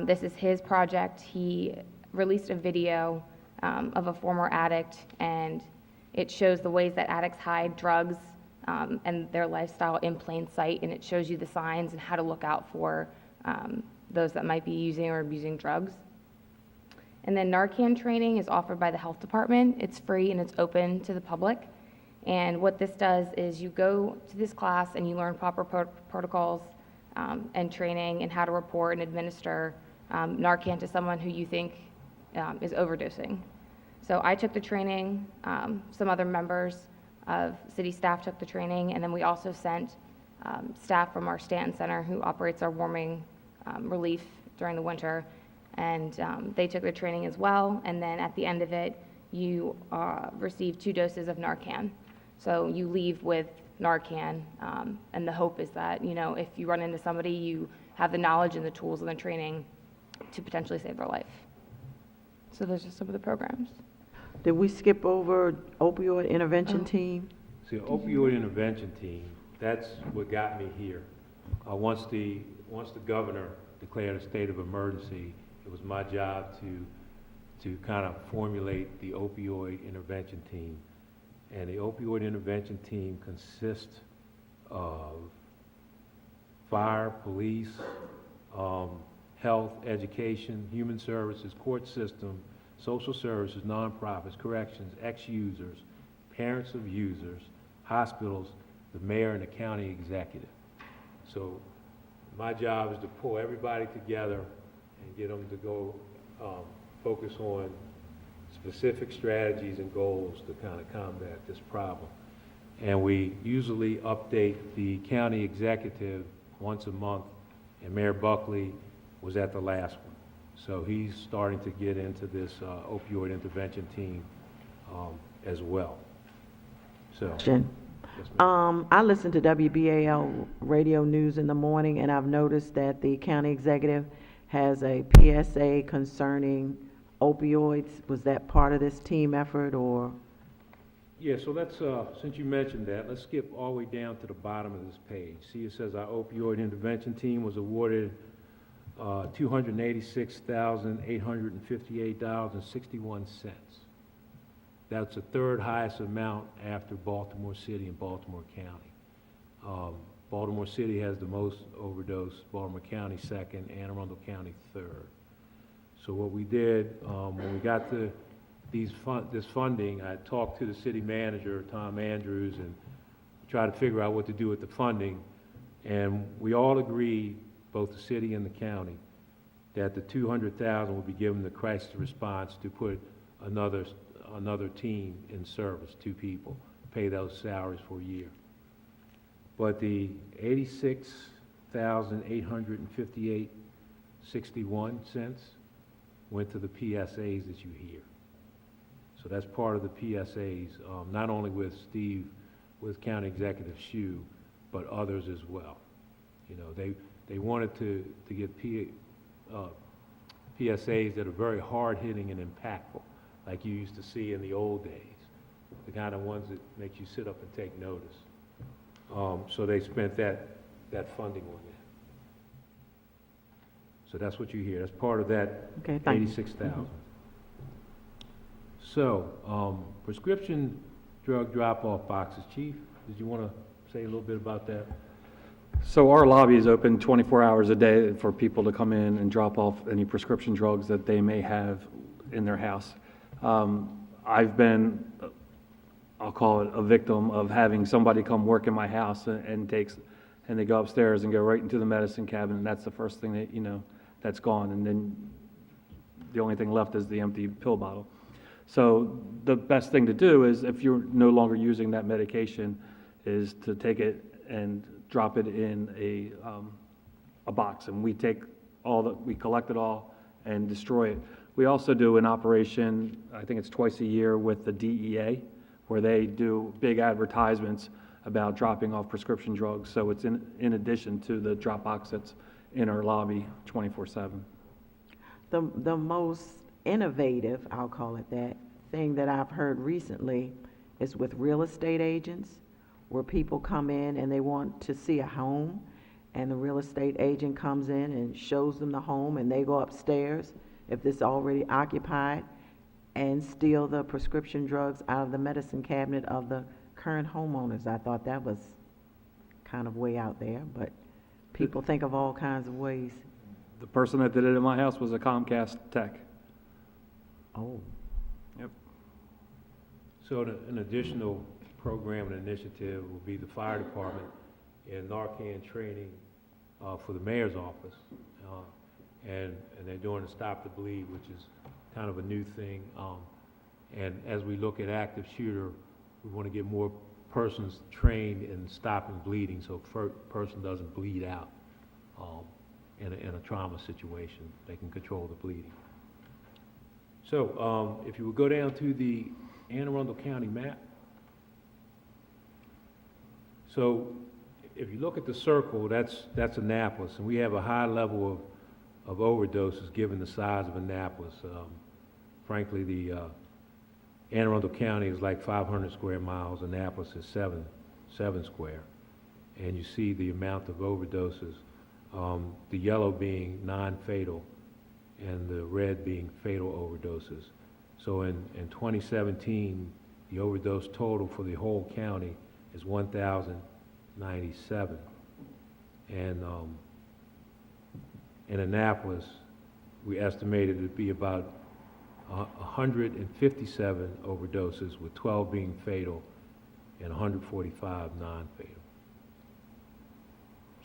this is his project. He released a video of a former addict, and it shows the ways that addicts hide drugs and their lifestyle in plain sight, and it shows you the signs and how to look out for those that might be using or abusing drugs. And then Narcan training is offered by the health department. It's free and it's open to the public. And what this does is you go to this class and you learn proper protocols and training and how to report and administer Narcan to someone who you think is overdosing. So I took the training, some other members of city staff took the training, and then we also sent staff from our Stanton Center who operates our warming relief during the winter, and they took the training as well. And then at the end of it, you receive 2 doses of Narcan. So you leave with Narcan, and the hope is that, you know, if you run into somebody, you have the knowledge and the tools and the training to potentially save their life. So those are some of the programs. Did we skip over opioid intervention team? See, opioid intervention team, that's what got me here. Once the governor declared a state of emergency, it was my job to kind of formulate the opioid intervention team. And the opioid intervention team consists of fire, police, health, education, human services, court system, social services, nonprofits, corrections, ex-users, parents of users, hospitals, the mayor and the county executive. So my job is to pull everybody together and get them to go focus on specific strategies and goals to kind of combat this problem. And we usually update the county executive once a month, and Mayor Buckley was at the last one. So he's starting to get into this opioid intervention team as well. So, Jen. yes, ma'am. I listen to WBAL radio news in the morning, and I've noticed that the county executive has a PSA concerning opioids. Was that part of this team effort, or? Yeah, so let's, since you mentioned that, let's skip all the way down to the bottom of this page. See, it says our opioid intervention team was awarded $286,858.61. That's the third highest amount after Baltimore City and Baltimore County. Baltimore City has the most overdose, Baltimore County second, Anne Arundel County third. So what we did, when we got to this funding, I talked to the city manager, Tom Andrews, and tried to figure out what to do with the funding. And we all agreed, both the city and the county, that the $200,000 will be given to crisis response to put another team in service, 2 people, pay those salaries for a year. But the $86,858.61 went to the PSAs that you hear. So that's part of the PSAs, not only with Steve, with County Executive Shue, but others as well. You know, they wanted to get PSAs that are very hard-hitting and impactful, like you used to see in the old days, the kind of ones that make you sit up and take notice. So they spent that funding on that. So that's what you hear. That's part of that Okay, thank you. 86,000. So, prescription drug drop-off boxes. Chief, did you want to say a little bit about that? So our lobby is open 24 hours a day for people to come in and drop off any prescription drugs that they may have in their house. I've been, I'll call it a victim of having somebody come work in my house and they go upstairs and go right into the medicine cabinet, and that's the first thing that, that's gone, and then the only thing left is the empty pill bottle. So the best thing to do is, if you're no longer using that medication, is to take it and drop it in a box, and we collect it all and destroy it. We also do an operation, I think it's twice a year, with the DEA, where they do big advertisements about dropping off prescription drugs. So it's in addition to the drop box that's in our lobby 24/7. The most innovative, I'll call it that, thing that I've heard recently is with real estate agents, where people come in and they want to see a home, and the real estate agent comes in and shows them the home, and they go upstairs, if it's already occupied, and steal the prescription drugs out of the medicine cabinet of the current homeowners. I thought that was kind of way out there, but people think of all kinds of ways. The person that did it in my house was a Comcast tech. Oh, Yep. So an additional program and initiative will be the fire department and Narcan training for the mayor's office. And they're doing a Stop the Bleed, which is kind of a new thing. And as we look at active shooter, we want to get more persons trained in stopping bleeding, so person doesn't bleed out in a trauma situation. They can control the bleeding. So if you would go down to the Anne Arundel County map. So if you look at the circle, that's Annapolis, and we have a high level of overdoses given the size of Annapolis. Frankly, the Anne Arundel County is like 500 square miles. Annapolis is 7 square. And you see the amount of overdoses, the yellow being non-fatal and the red being fatal overdoses. So in 2017, the overdose total for the whole county is 1,097. And in Annapolis, we estimated it to be about 157 overdoses, with 12 being fatal and 145 non-fatal.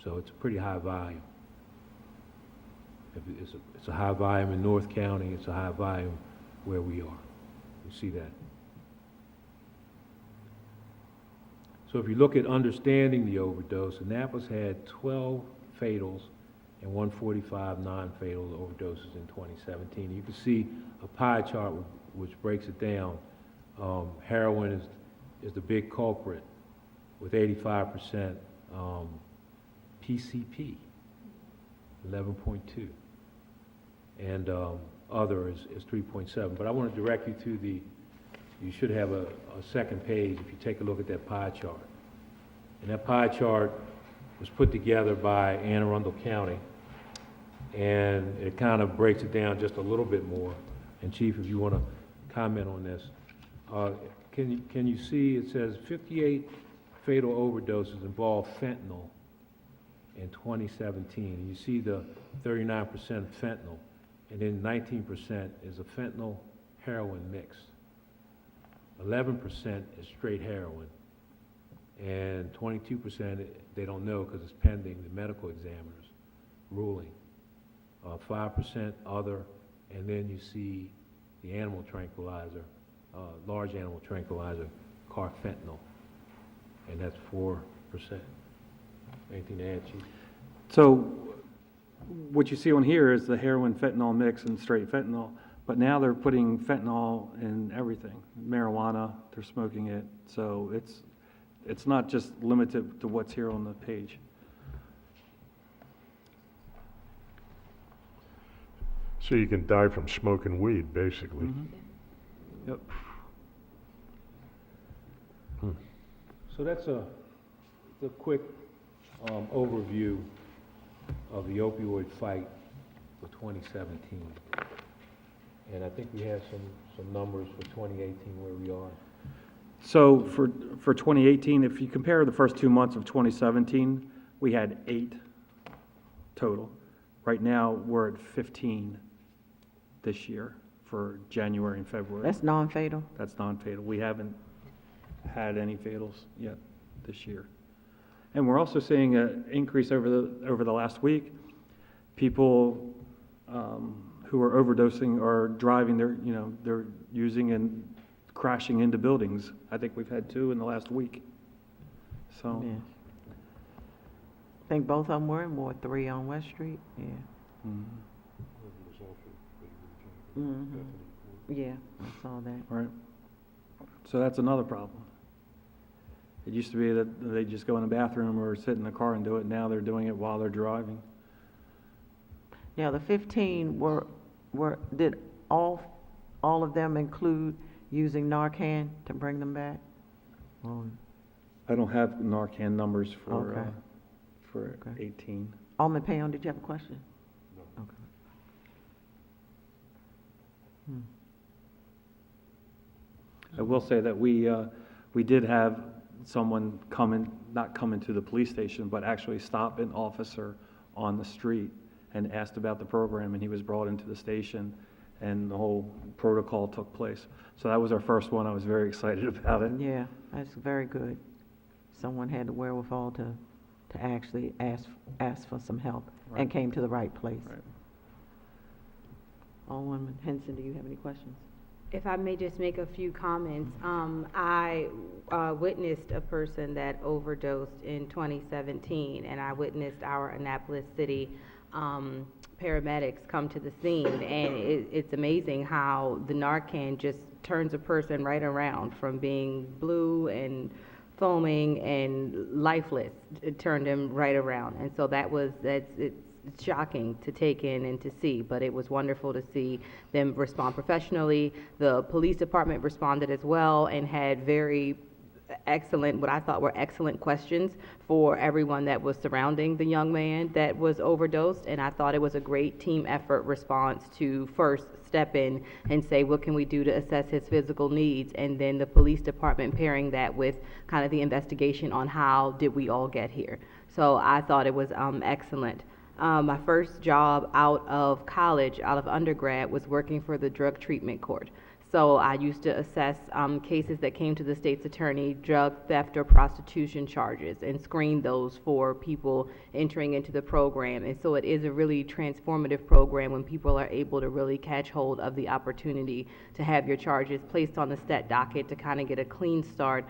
So it's a pretty high volume. It's a high volume in North County, it's a high volume where we are. You see that. So if you look at understanding the overdose, Annapolis had 12 fatals and 145 non-fatal overdoses in 2017. You can see a pie chart which breaks it down. Heroin is the big culprit with 85%, PCP, 11.2, and other is 3.7. But I want to direct you to you should have a second page if you take a look at that pie chart. And that pie chart was put together by Anne Arundel County, and it kind of breaks it down just a little bit more. And Chief, if you want to comment on this, can you see it says 58 fatal overdoses involve fentanyl in 2017. And you see the 39% fentanyl, and then 19% is a fentanyl heroin mix. 11% is straight heroin, and 22% they don't know because it's pending the medical examiner's ruling. 5% other, and then you see the animal tranquilizer, large animal tranquilizer, carfentanil, and that's 4%. Anything to add, Chief? So what you see on here is the heroin fentanyl mix and straight fentanyl, but now they're putting fentanyl in everything. Marijuana, they're smoking it. So it's not just limited to what's here on the page. So you can die from smoking weed, basically. Yep. So that's a quick overview of the opioid fight for 2017. And I think we have some numbers for 2018 where we are. So for 2018, if you compare the first 2 months of 2017, we had 8 total. Right now, we're at 15 this year for January and February. That's non-fatal? That's non-fatal. We haven't had any fatals yet this year. And we're also seeing an increase over the last week. People who are overdosing or driving, they're using and crashing into buildings. I think we've had 2 in the last week. So, Yeah. I think both of them were in Ward 3 on West Street, yeah. Mm-hmm. Yeah, I saw that. right. So that's another problem. It used to be that they just go in the bathroom or sit in the car and do it. Now they're doing it while they're driving. Now, the 15 did all of them include using Narcan to bring them back? I don't have Narcan numbers for Okay. for Okay. 18. Alderman Payon, did you have a question? No. Okay. I will say that we did have someone not come into the police station, but actually stop an officer on the street and asked about the program, and he was brought into the station, and the whole protocol took place. So that was our first one. I was very excited about it. Yeah, that's very good. Someone had the wherewithal to actually ask for some help and Right. came to the right place. Right. Alderman Henson, do you have any questions? If I may just make a few comments, I witnessed a person that overdosed in 2017, and I witnessed our Annapolis City paramedics come to the scene, and it's amazing how the Narcan just turns a person right around from being blue and foaming and lifeless. It turned him right around, and so it's shocking to take in and to see, but it was wonderful to see them respond professionally. The police department responded as well and had very excellent, what I thought were excellent questions for everyone that was surrounding the young man that was overdosed, and I thought it was a great team effort response to first step in and say, what can we do to assess his physical needs, and then the police department pairing that with kind of the investigation on how did we all get here. So I thought it was excellent. My first job out of college, out of undergrad, was working for the drug treatment court. So I used to assess cases that came to the state's attorney, drug theft or prostitution charges, and screen those for people entering into the program. And so it is a really transformative program when people are able to really catch hold of the opportunity to have your charges placed on the stat docket to kind of get a clean start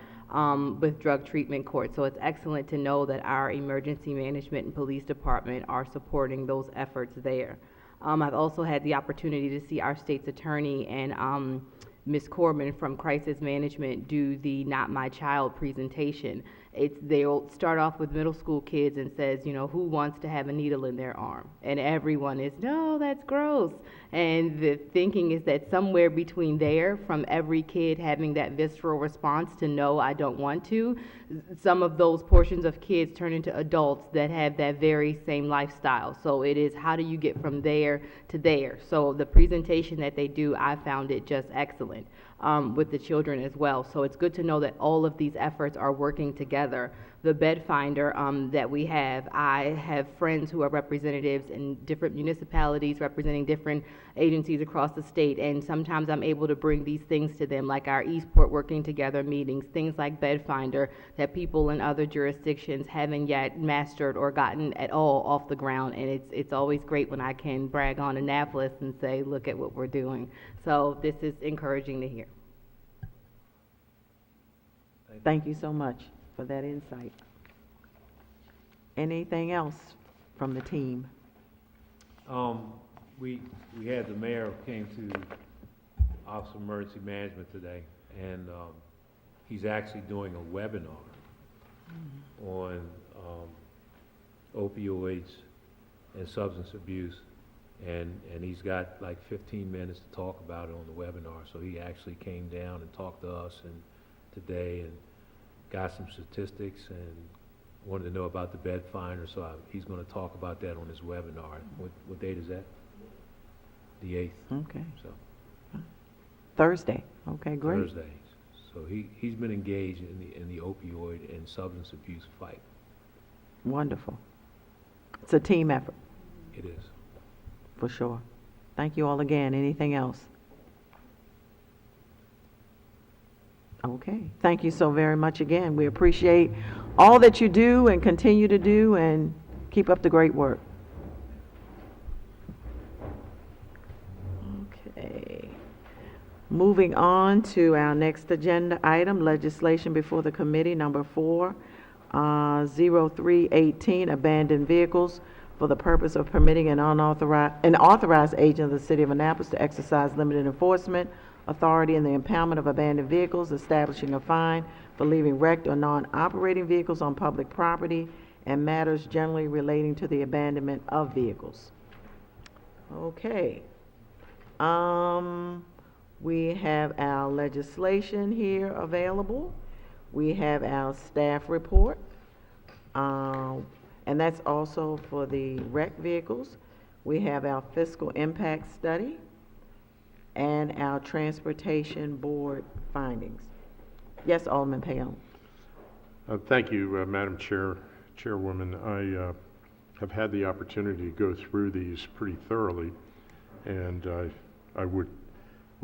with drug treatment court. So it's excellent to know that our emergency management and police department are supporting those efforts there. I've also had the opportunity to see our state's attorney and Ms. Corbin from Crisis Management do the Not My Child presentation. They'll start off with middle school kids and says, you know, who wants to have a needle in their arm? And everyone is, no, that's gross. And the thinking is that somewhere between there, from every kid having that visceral response to no, I don't want to, some of those portions of kids turn into adults that have that very same lifestyle. So it is, how do you get from there to there? So the presentation that they do, I found it just excellent. With the children as well. So it's good to know that all of these efforts are working together. The bed finder that we have, I have friends who are representatives in different municipalities representing different agencies across the state, and sometimes I'm able to bring these things to them, like our Eastport Working Together meetings, things like bed finder that people in other jurisdictions haven't yet mastered or gotten at all off the ground. And it's always great when I can brag on Annapolis and say, look at what we're doing. So this is encouraging to hear. Thank you so much for that insight. Anything else from the team? We had the mayor came to Office of Emergency Management today, and he's actually doing a webinar on opioids and substance abuse, and he's got like 15 minutes to talk about it on the webinar. So he actually came down and talked to us today and got some statistics and wanted to know about the bed finder. So he's going to talk about that on his webinar. What date is that? The 8th. Okay. So Thursday. Okay, great. Thursday. So he's been engaged in the opioid and substance abuse fight. Wonderful. It's a team effort, It is. for sure. Thank you all again. Anything else? Okay. Thank you so very much again. We appreciate all that you do and continue to do, and keep up the great work. Okay. Moving on to our next agenda item, legislation before the committee, number 4, 0318, abandoned vehicles, for the purpose of permitting an authorized agent of the City of Annapolis to exercise limited enforcement authority in the impoundment of abandoned vehicles, establishing a fine for leaving wrecked or non-operating vehicles on public property, and matters generally relating to the abandonment of vehicles. Okay. We have our legislation here available. We have our staff report, and that's also for the wrecked vehicles. We have our fiscal impact study and our transportation board findings. Yes, Alderman Payon. Thank you, Madam Chairwoman. I have had the opportunity to go through these pretty thoroughly, and I would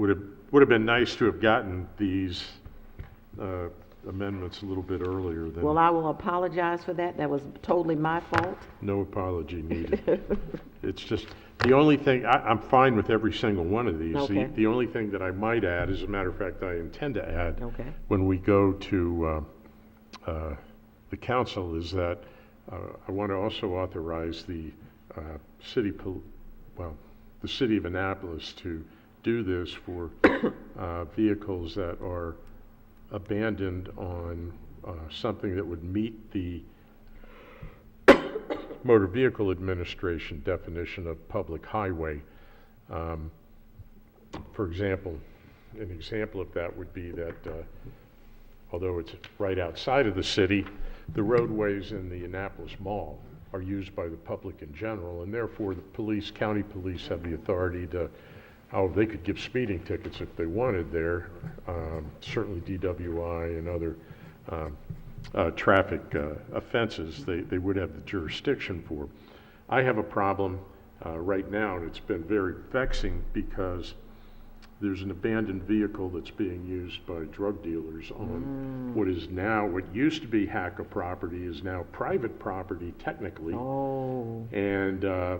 have been nice to have gotten these amendments a little bit earlier than. Well, I will apologize for that. That was totally my fault. No apology needed. It's just, the only thing, I'm fine with every single one of these. Okay. The only thing that I might add, as a matter of fact, I intend to add, Okay. when we go to the council, is that I want to also authorize the city of Annapolis to do this for vehicles that are abandoned on something that would meet the Motor Vehicle Administration definition of public highway. For example, an example of that would be that although it's right outside of the city, the roadways in the Annapolis Mall are used by the public in general, and therefore the county police have the authority to, they could give speeding tickets if they wanted there, certainly DWI and other traffic offenses they would have the jurisdiction for. I have a problem right now, and it's been very vexing because there's an abandoned vehicle that's being used by drug dealers on what is now, what used to be HACA property is now private property technically. Oh, And, I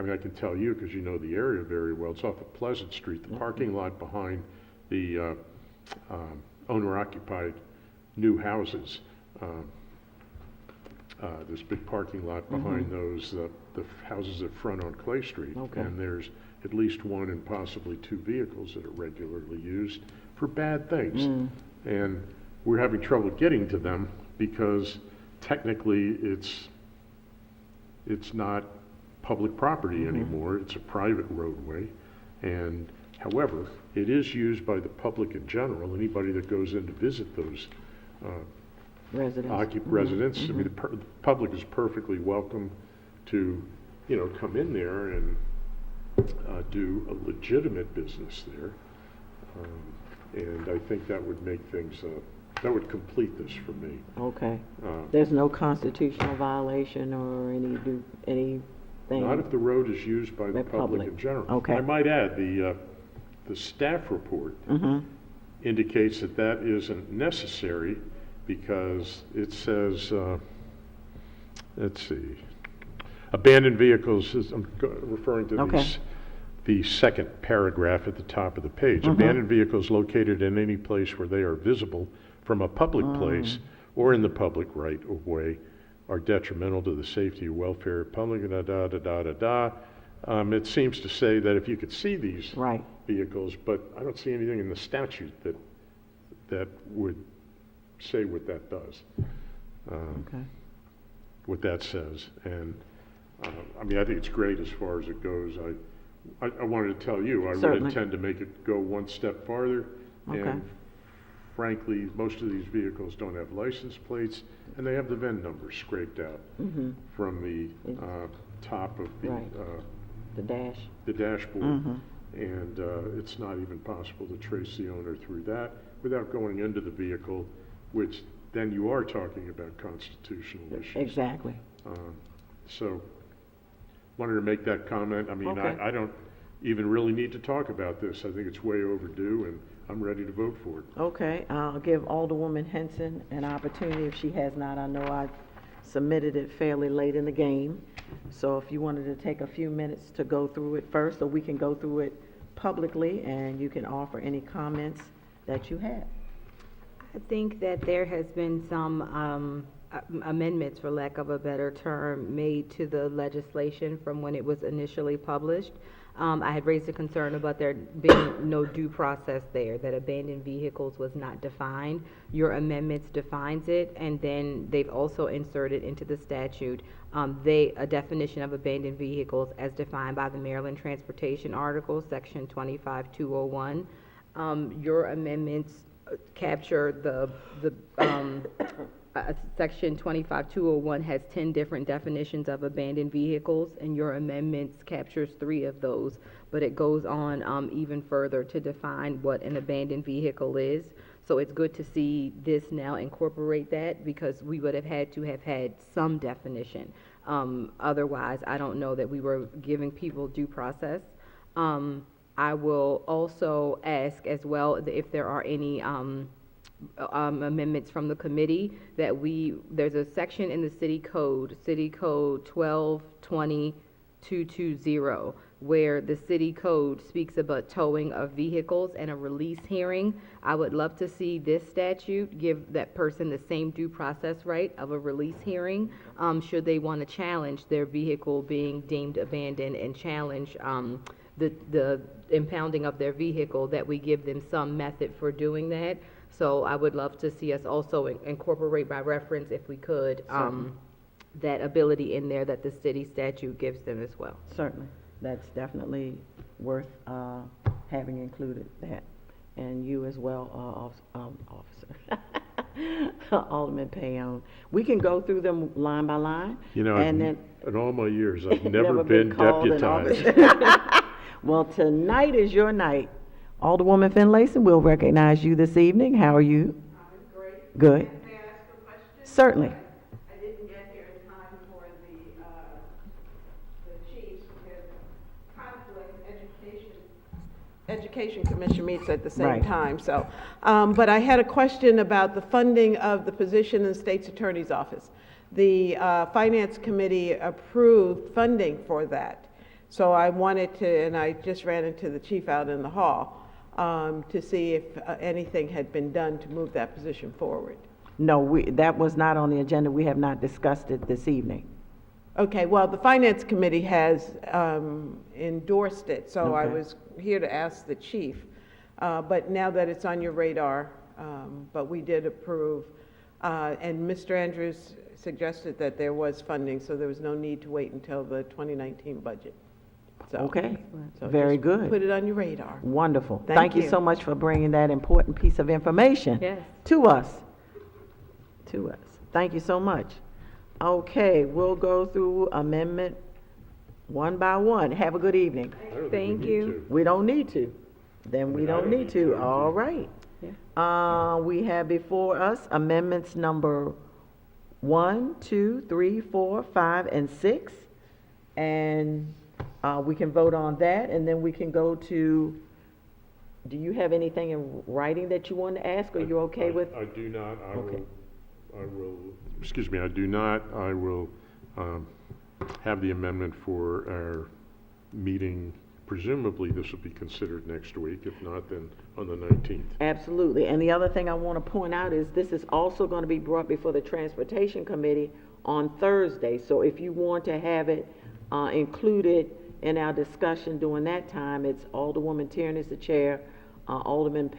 mean, I can tell you, because you know the area very well, it's off of Pleasant Street, the parking lot behind the owner-occupied new houses. There's a big parking lot behind those, the houses that front on Clay Street. Okay. And there's at least one and possibly two vehicles that are regularly used for bad things. And we're having trouble getting to them because technically it's not public property anymore, it's a private roadway. And however, it is used by the public in general, anybody that goes in to visit those residents. residents. I mean, the public is perfectly welcome to, you know, come in there and do a legitimate business there. And I think that would make things, that would complete this for me. Okay. Uh, There's no constitutional violation or anything? Not if the road is used by the By public public. in general. Okay. I might add, the staff report indicates that that isn't necessary because it says, let's see, abandoned vehicles, referring to Okay. the second paragraph at the top of the page. Abandoned vehicles located in any place where they are visible from a public place or in the public right of way are detrimental to the safety or welfare of public, it seems to say that if you could see these Right. vehicles, but I don't see anything in the statute that would say what that does, Okay. what that says. And, I mean, I think it's great as far as it goes. I wanted to tell you, I would Certainly. intend to make it go one step farther. Okay. And frankly, most of these vehicles don't have license plates, and they have the VIN numbers scraped out from the top of Right. The dash. the dashboard. And it's not even possible to trace the owner through that without going into the vehicle, which then you are talking about constitutional issues. Exactly. So, wanted to make that comment. I mean, Okay. I don't even really need to talk about this. I think it's way overdue, and I'm ready to vote for it. Okay, I'll give Alderwoman Henson an opportunity if she has not. I know I submitted it fairly late in the game. So if you wanted to take a few minutes to go through it first, or we can go through it publicly and you can offer any comments that you have. I think that there has been some amendments, for lack of a better term, made to the legislation from when it was initially published. I had raised a concern about there being no due process there, that abandoned vehicles was not defined. Your amendments defines it, and then they've also inserted into the statute a definition of abandoned vehicles as defined by the Maryland Transportation Article, Section 25201. Your amendments capture Section 25201 has 10 different definitions of abandoned vehicles, and your amendments captures 3 of those, but it goes on even further to define what an abandoned vehicle is. So it's good to see this now incorporate that, because we would have had some definition. Otherwise, I don't know that we were giving people due process. I will also ask as well if there are any amendments from the committee that there's a section in the city code 12-20-220, where the city code speaks about towing of vehicles and a release hearing. I would love to see this statute give that person the same due process right of a release hearing, should they want to challenge their vehicle being deemed abandoned and challenge the impounding of their vehicle, that we give them some method for doing that. So I would love to see us also incorporate by reference, if we could, that ability in there that the city statute gives them as well. Certainly, that's definitely worth having included that. And you as well, Officer. Alderman Payon. We can go through them line by line. You know, and then in all my years, I've never been called an deputized. officer. Well, tonight is your night. Alderwoman Finlayson, we'll recognize you this evening. How are you? I'm great. Good. May I ask a question? Certainly. I didn't get here in time for the chiefs with conflict Education Commission meets at the same Right. time, so. But I had a question about the funding of the position in the State's Attorney's Office. The Finance Committee approved funding for that. So I wanted to, and I just ran into the chief out in the hall, to see if anything had been done to move that position forward. No, that was not on the agenda. We have not discussed it this evening. Okay, well, the Finance Committee has endorsed it, so I Okay. was here to ask the chief. But now that it's on your radar, but we did approve, and Mr. Andrews suggested that there was funding, so there was no need to wait until the 2019 budget. So- Okay, so very just good. Put it on your radar. Wonderful. Thank Thank you you. so much for bringing that important piece of information Yes. to us. To us. Thank you so much. Okay, we'll go through amendment one by one. Have a good evening. Thank you. We don't need to. Then we don't need to. All right. We have before us amendments number 1, 2, 3, 4, 5, and 6. And we can vote on that, and then we can go to, do you have anything in writing that you want to ask, or you're okay with? I do not. Okay. I will, excuse me, I do not. I will have the amendment for our meeting. Presumably, this will be considered next week. If not, then on the 19th. Absolutely. And the other thing I want to point out is this is also going to be brought before the Transportation Committee on Thursday. So if you want to have it included in our discussion during that time, it's Alderwoman Tierney is the chair, Alderman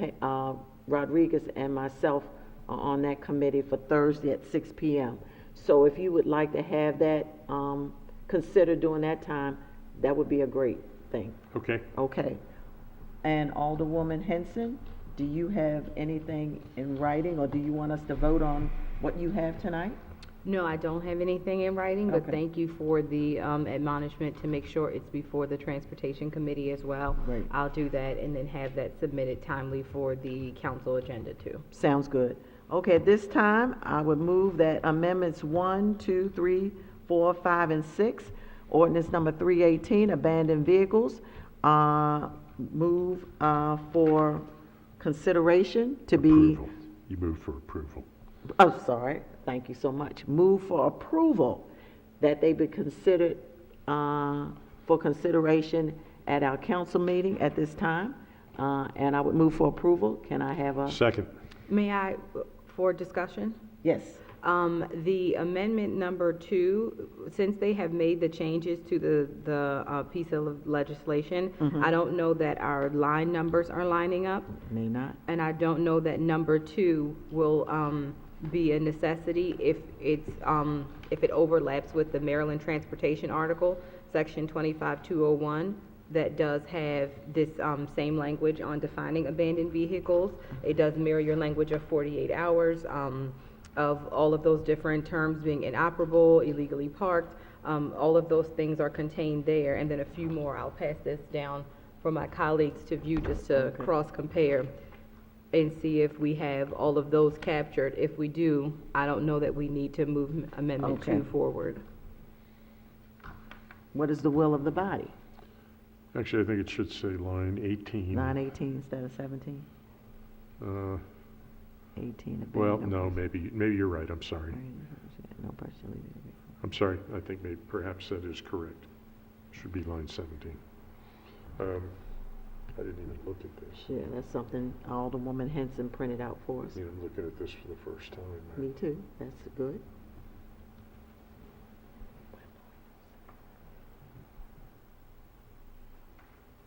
Rodriguez, and myself are on that committee for Thursday at 6 p.m. So if you would like to have that considered during that time, that would be a great thing. Okay. Okay. And Alderwoman Henson, do you have anything in writing, or do you want us to vote on what you have tonight? No, I don't have anything in writing, but Okay. thank you for the admonishment to make sure it's before the Transportation Committee as well. Great. I'll do that and then have that submitted timely for the council agenda too. Sounds good. Okay, at this time, I would move that amendments 1, 2, 3, 4, 5, and 6, ordinance number 318, abandoned vehicles, move for consideration to be, Approval. You move for approval. oh, sorry, thank you so much. Move for approval, that they be considered for consideration at our council meeting at this time. And I would move for approval. Can I have a? Second. May I, for discussion? Yes. The amendment number 2, since they have made the changes to the piece of legislation, I don't know that our line numbers are lining up, May not. and I don't know that number 2 will be a necessity if it overlaps with the Maryland Transportation article, section 25201, that does have this same language on defining abandoned vehicles. It does mirror your language of 48 hours, of all of those different terms being inoperable, illegally parked. All of those things are contained there, and then a few more. I'll pass this down for my colleagues to view, just to cross-compare and see if we have all of those captured. If we do, I don't know that we need to move Amendment 2 Okay. forward. What is the will of the body? Actually, I think it should say line 18. 918 instead of 17? Uh, 18. Well, abandoned no, maybe you're right. I'm sorry. No person leaving. I'm sorry. I think maybe perhaps that is correct. Should be line 17. I didn't even look at this. Yeah, that's something Alderwoman Henson printed out for us. I mean, I'm looking at this for the first time. Me too. That's good.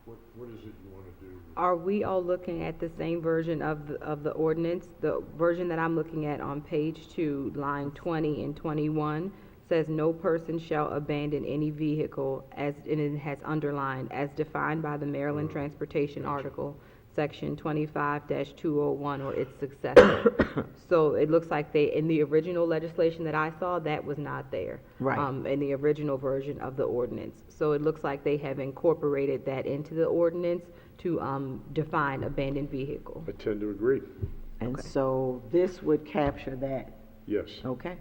What is it you want to do? Are we all looking at the same version of the ordinance? The version that I'm looking at on page 2, line 20 and 21, says no person shall abandon any vehicle, as, and it has underlined, as defined by the Maryland Transportation article, section 25-201, or its successor. So it looks like they, in the original legislation that I saw, that was not there. Right. In the original version of the ordinance. So it looks like they have incorporated that into the ordinance to define abandoned vehicle. I tend to agree. And so this would capture that. Yes. Okay.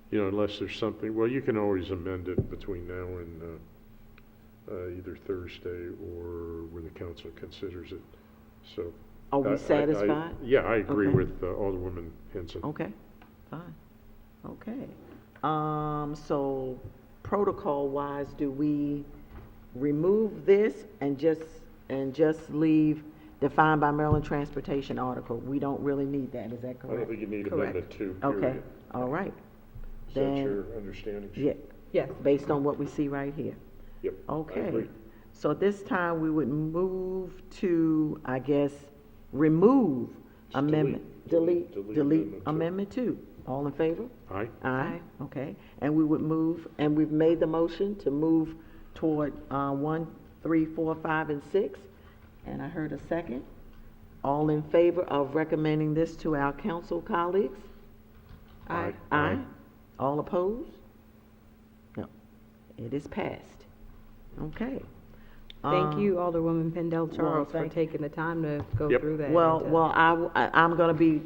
You know, unless there's something, well, you can always amend it between now either Thursday or when the council considers it, so. Are we I- satisfied? Yeah, I agree Okay. with Alderwoman Henson. Okay, fine. Okay. So protocol-wise, do we remove this and just leave defined by Maryland Transportation article? We don't really need that, is that I correct? don't think you need Correct. amendment 2, Okay, period. all right. Is that Then- your understanding? Yeah, Yes. based on what we see right here. Yep. I Okay. agree. So at this time, we would move to, I guess, remove Just amendment, delete delete amendment two. amendment 2. All in favor? Aye? Aye, okay. And we would move, and we've made the motion to move toward 1, 3, 4, 5, and 6. And I heard a second. All in favor of recommending this to our council colleagues? Aye. Aye. All opposed? No. It is passed. Okay. Thank you, Alderwoman Pendel Charles, for thank- taking the time to go Yep. through that. Well, and to- well, I'm gonna be,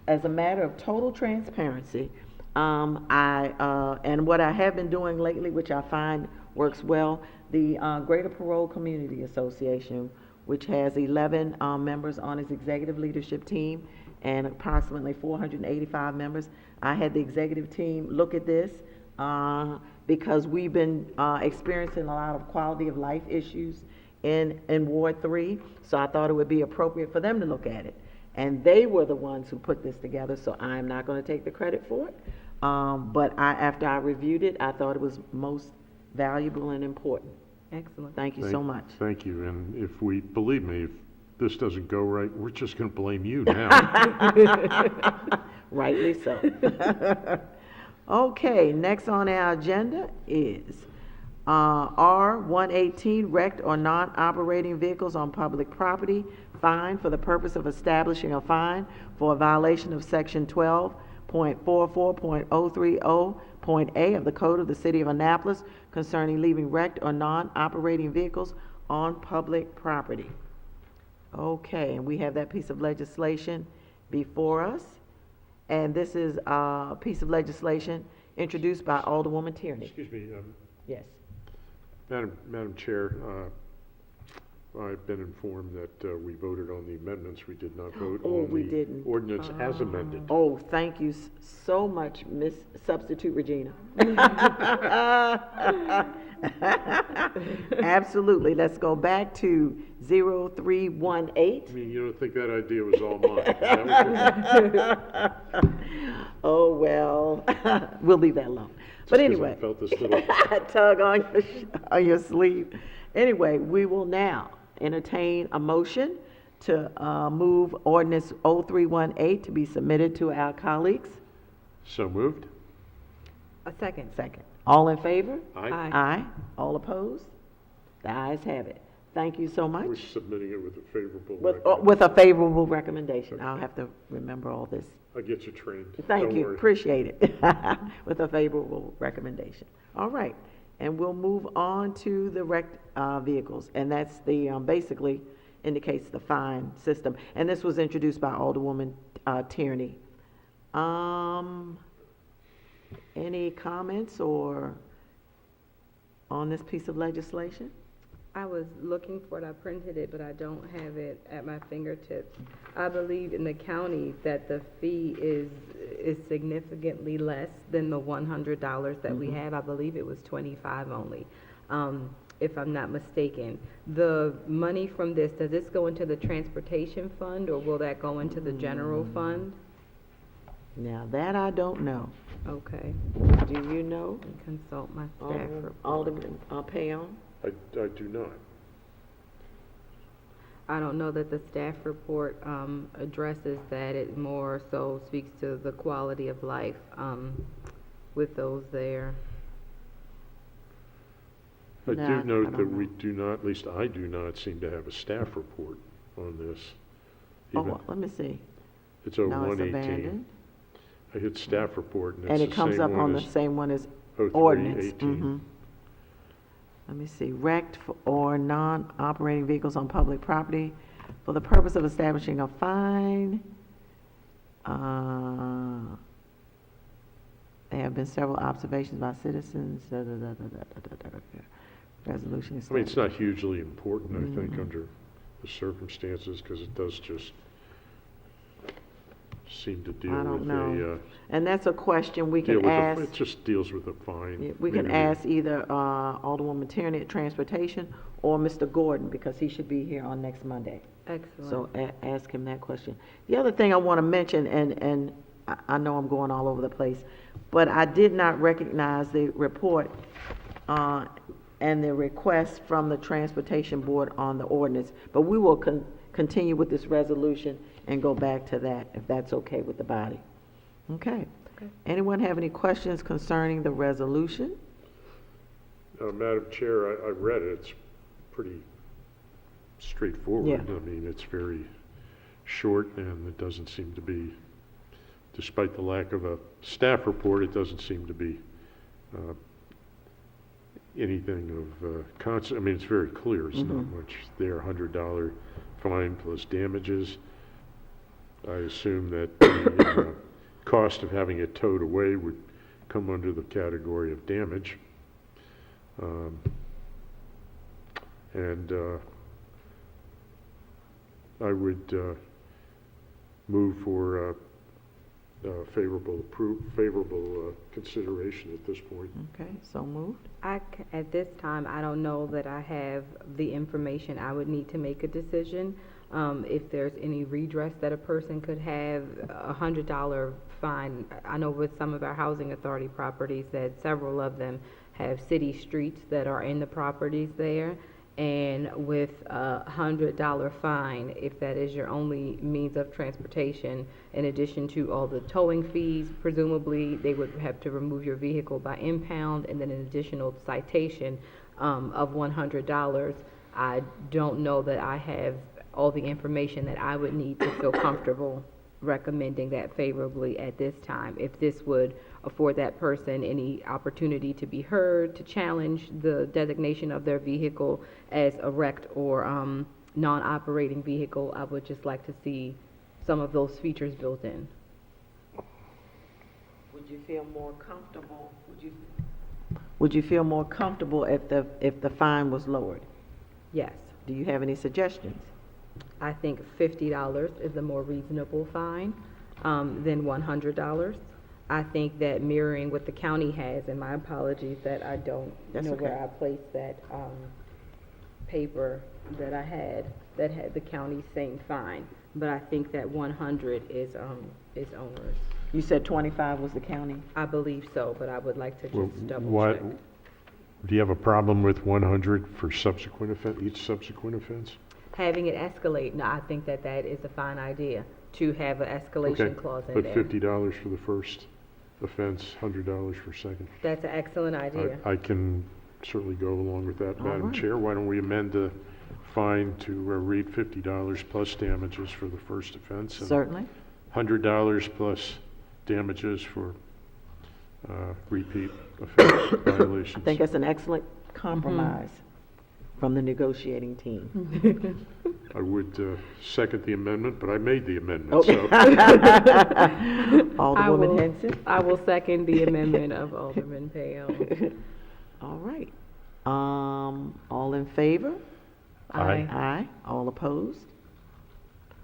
as a matter of total transparency, and what I have been doing lately, which I find works well, the Greater Parole Community Association, which has 11 members on its executive leadership team and approximately 485 members. I had the executive team look at this because we've been experiencing a lot of quality of life issues in Ward 3, so I thought it would be appropriate for them to look at it. And they were the ones who put this together, so I'm not going to take the credit for it. But after I reviewed it, I thought it was most valuable and important. Excellent. Thank you so much. Thank you, and believe me, if this doesn't go right, we're just going to blame you now. Rightly so. Okay, next on our agenda is R-118, wrecked or non-operating vehicles on public property, fine for the purpose of establishing a fine for a violation of Section 12.44.030.A of the Code of the City of Annapolis concerning leaving wrecked or non-operating vehicles on public property. Okay, and we have that piece of legislation before us. And this is a piece of legislation introduced by Alderwoman Tierney. Excuse me, Yes. Madam Chair, I've been informed that we voted on the amendments. We did not vote Oh, on we the didn't. ordinance as amended. Oh, thank you so much, Miss Substitute Regina. Absolutely. Let's go back to 0318. I mean, you don't think that idea was all mine? Is that what you're- Oh, well, we'll leave that alone. But Just 'cause I anyway. felt this little Tug on your sleeve. Anyway, we will now entertain a motion to move ordinance 0318 to be submitted to our colleagues. So moved? A second. Second. All in favor? Aye. Aye. All opposed? The ayes have it. Thank you so We're much. submitting it with a favorable With a favorable recommendation. I'll have to remember all this. I'll get you trained. Thank Don't you, worry. appreciate it. With a favorable recommendation. All right, and we'll move on to the wrecked vehicles, and that's the, basically indicates the fine system. And this was introduced by Alderwoman Tierney. Any comments or on this piece of legislation? I was looking for it, I printed it, but I don't have it at my fingertips. I believe in the county that the fee is significantly less than the $100 that we have. I believe it was 25 only, if I'm not mistaken. The money from this, does this go into the transportation fund, or will that go into the general fund? Now, that I don't know. Okay, Do you know, consult my staff report. Alderman Payon? I do not. I don't know that the staff report addresses that. It more so speaks to the quality of life with those there. I No, I do note that don't we know. do not, at least I do not seem to have a staff report on this. Even- Oh, let me see. It's No, it's 0118. abandoned. I hit staff report and And it's it the comes up same on one the as same one as ordinance. 0318. Mhm. Let me see, wrecked or non-operating vehicles on public property for the purpose of establishing a fine. There have been several observations by citizens. Resolution is. I mean, it's not hugely important, I think, under the circumstances, because it does just seem to deal I don't with know. And that's a question we deal can with ask. it just deals with a fine. Yeah, we can Maybe ask either Alderwoman Tierney at Transportation or Mr. Gordon, because he should be here on next Monday. Excellent. So ask him that question. The other thing I want to mention, and I know I'm going all over the place, but I did not recognize the report and the request from the Transportation Board on the ordinance, but we will continue with this resolution and go back to that, if that's okay with the body. Okay. Anyone have any questions concerning the resolution? Madam Chair, I read it, it's pretty straightforward. Yeah. I mean, it's very short, and it doesn't seem to be, despite the lack of a staff report, it doesn't seem to be anything of constant. I mean, it's very clear, it's not much there, $100 fine plus damages. I assume that the cost of having it towed away would come under the category of damage. I would move for favorable consideration at this point. Okay, so moved. At this time, I don't know that I have the information I would need to make a decision. If there's any redress that a person could have, $100 fine. I know with some of our housing authority properties that several of them have city streets that are in the properties there. And with a $100 fine, if that is your only means of transportation, in addition to all the towing fees, presumably they would have to remove your vehicle by impound, and then an additional citation of $100. I don't know that I have all the information that I would need to feel comfortable recommending that favorably at this time. If this would afford that person any opportunity to be heard, to challenge the designation of their vehicle as a wrecked or non-operating vehicle, I would just like to see some of those features built in. Would you feel more comfortable, would you feel more comfortable if the fine was lowered? Yes. Do you have any suggestions? I think $50 is a more reasonable fine than $100. I think that mirroring what the county has, and my apologies that I don't That's know okay. where I placed that paper that I had that had the county's same fine, but I think that 100 is onerous. You said 25 was the county? I believe so, but I would like to Well, just double what, check. do you have a problem with 100 for subsequent offense, each subsequent offense? Having it escalate, no, I think that that is a fine idea, to have an Okay, escalation clause in but there. $50 for the first offense, $100 for second. That's an excellent idea. I can certainly go along with that, All Madam right. Chair. Why don't we amend the fine to read $50 plus damages for the first offense? And Certainly. $100 plus damages for repeat offense violations. I think that's an excellent compromise from the negotiating team. I would second the amendment, but I made the amendment, Okay. so. Alderwoman Henson? I will second the amendment of Alderman Pale. All right. All in favor? Aye. Aye. All opposed?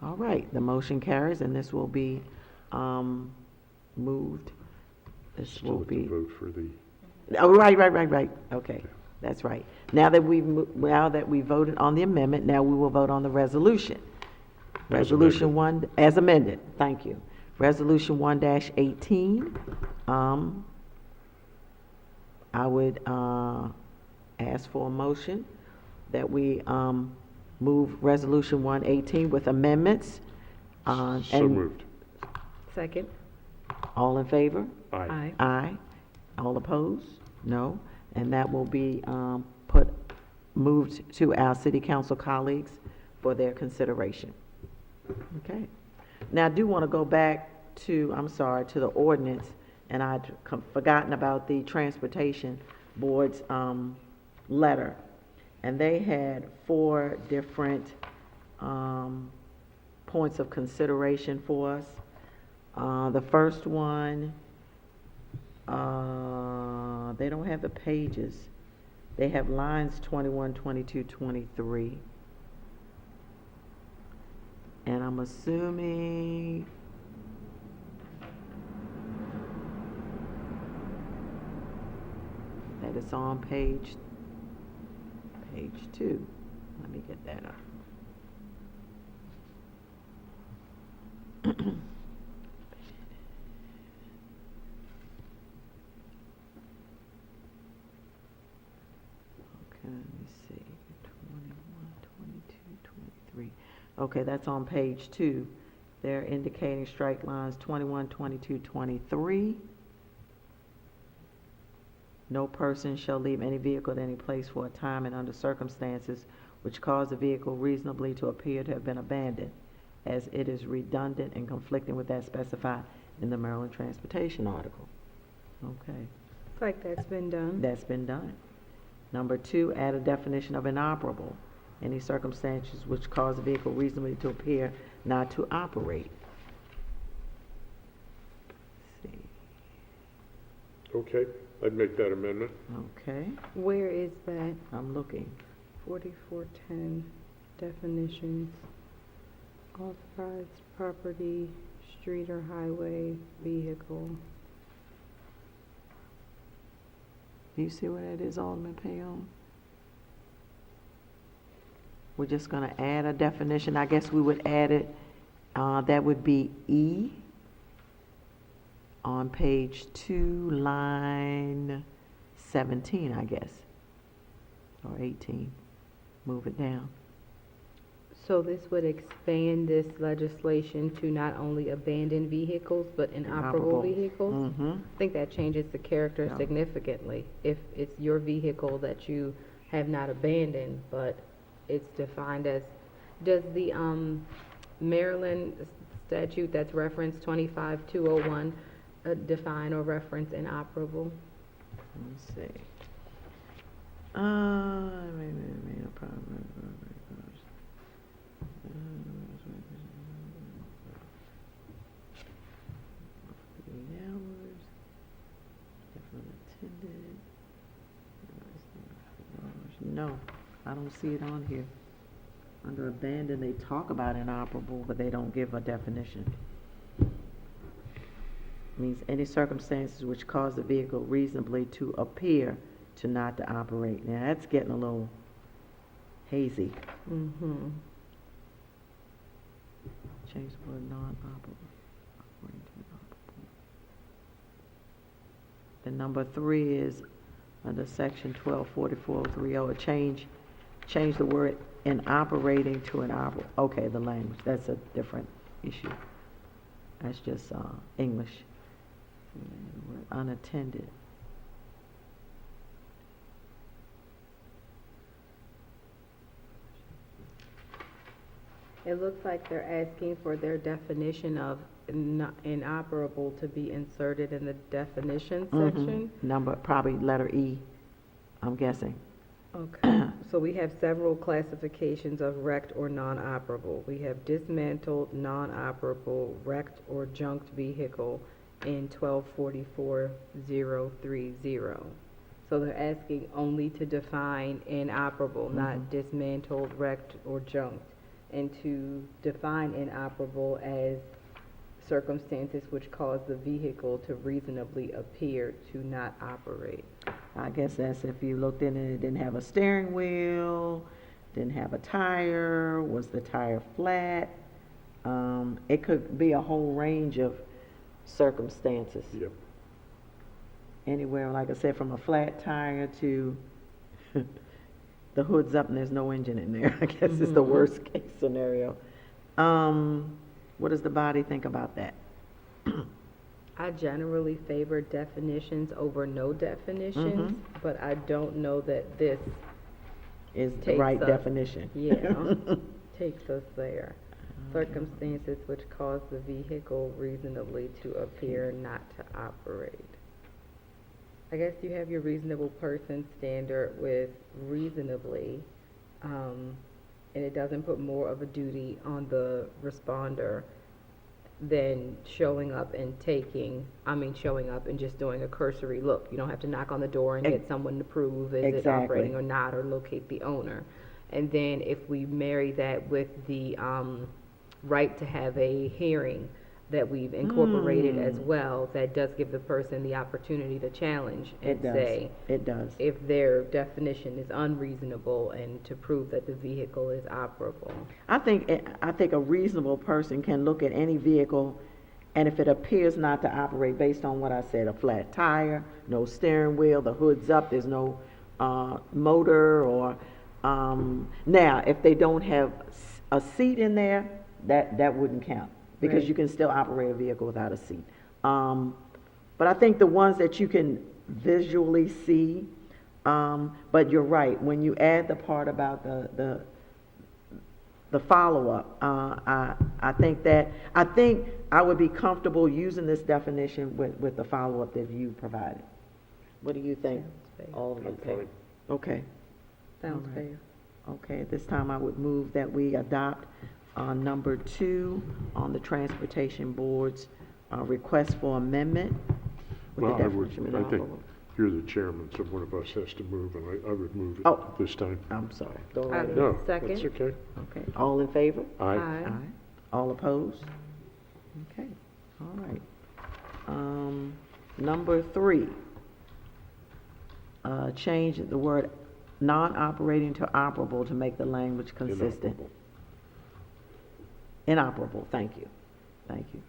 All right, the motion carries, and this will be moved. This Still will have to be, vote for the, oh, right. Okay, that's right. Now that we voted on the amendment, now we will vote on the resolution. As Resolution 1, as amended, thank you. Resolution 1-18. I would ask for a motion that we move Resolution 118 with amendments. so and moved. Second? All in favor? Aye. Aye. All opposed? No. And that will be moved to our city council colleagues for their consideration. Okay. Now, I do want to go back to the ordinance, and I'd forgotten about the Transportation Board's letter. And they had 4 different points of consideration for us. The first one, they don't have the pages They have lines 21, 22, 23. And I'm assuming that it's on page 2. Let me get that up. Okay, let me see, 21, 22, 23. Okay, that's on page 2. They're indicating strike lines 21, 22, 23. No person shall leave any vehicle at any place for a time and under circumstances which cause the vehicle reasonably to appear to have been abandoned, as it is redundant and conflicting with that specified in the Maryland Transportation article. Okay, It's like that's been done. that's been done. Number 2, add a definition of inoperable. Any circumstances which cause a vehicle reasonably to appear not to operate. Let's see. Okay, I'd make that amendment. Okay, Where is that? I'm looking. 4410 definitions. Authorized property, street or highway, vehicle. Do you see where that is, Alderman Payon? We're just gonna add a definition. I guess we would add it, that would be E on page 2, line 17, I guess, or 18. Move it down. So this would expand this legislation to not only abandoned vehicles, but inoperable vehicles? Mm-hmm. I think that changes the character Yeah. significantly. If it's your vehicle that you have not abandoned, but it's defined as, does the Maryland statute that's referenced 25201 define or reference inoperable? Let's see. No, I don't see it on here. Under abandoned, they talk about inoperable, but they don't give a definition. Means any circumstances which cause the vehicle reasonably to appear to not to operate. Now, that's getting a little hazy. Mm-hmm. Change the word non-operable. According to inoperable. The number 3 is under section 1244.30, change the word inoperating to inoperable. Okay, the language, that's a different issue. That's just English. The word unattended. It looks like they're asking for their definition of inoperable to be inserted in the definition section. Number, probably letter E, I'm guessing. Okay, so we have several classifications of wrecked or non-operable. We have dismantled, non-operable, wrecked or junked vehicle in 1244.030. So they're asking only to define inoperable, not dismantled, wrecked, or junked, and to define inoperable as circumstances which cause the vehicle to reasonably appear to not operate. I guess that's if you looked in and it didn't have a steering wheel, didn't have a tire, was the tire flat? It could be a whole range of circumstances. Yep. Anywhere, like I said, from a flat tire to the hood's up and there's no engine in there. I guess is the worst case scenario. What does the body think about that? I generally favor definitions over no definitions, but I don't know that this, Is the Takes right us- definition. yeah, takes us there. Circumstances which cause the vehicle reasonably to appear not to operate. I guess you have your reasonable person standard with reasonably, and it doesn't put more of a duty on the responder than showing up and just doing a cursory look. You don't have to knock on the door and get someone to prove is it Exactly. operating or not, or locate the owner. And then if we marry that with the right to have a hearing that we've incorporated as well, that does give the person the opportunity to challenge and It does. say It does. if their definition is unreasonable and to prove that the vehicle is operable. I think a reasonable person can look at any vehicle, and if it appears not to operate based on what I said, a flat tire, no steering wheel, the hood's up, there's no motor, or now if they don't have a seat in there, that wouldn't count, because Right. you can still operate a vehicle without a seat. But I think the ones that you can visually see, but you're right, when you add the part about the follow-up, I think I would be comfortable using this definition with the follow-up that you provided. What do you think? All of you think? Okay. Sounds All right. fair. Okay, at this time, I would move that we adopt number 2 on the Transportation Board's request for amendment with the Well, I would, definition of I think inoperable. you're the chairman, so one of us has to move, and I would move it Oh. this time. I'm sorry. Go right ahead. No, Second. that's okay. Okay, all in favor? Aye. Aye. All opposed? Okay, all right. Number 3, change the word non-operating to operable to make the language consistent. Inoperable. Inoperable, thank you. Thank you.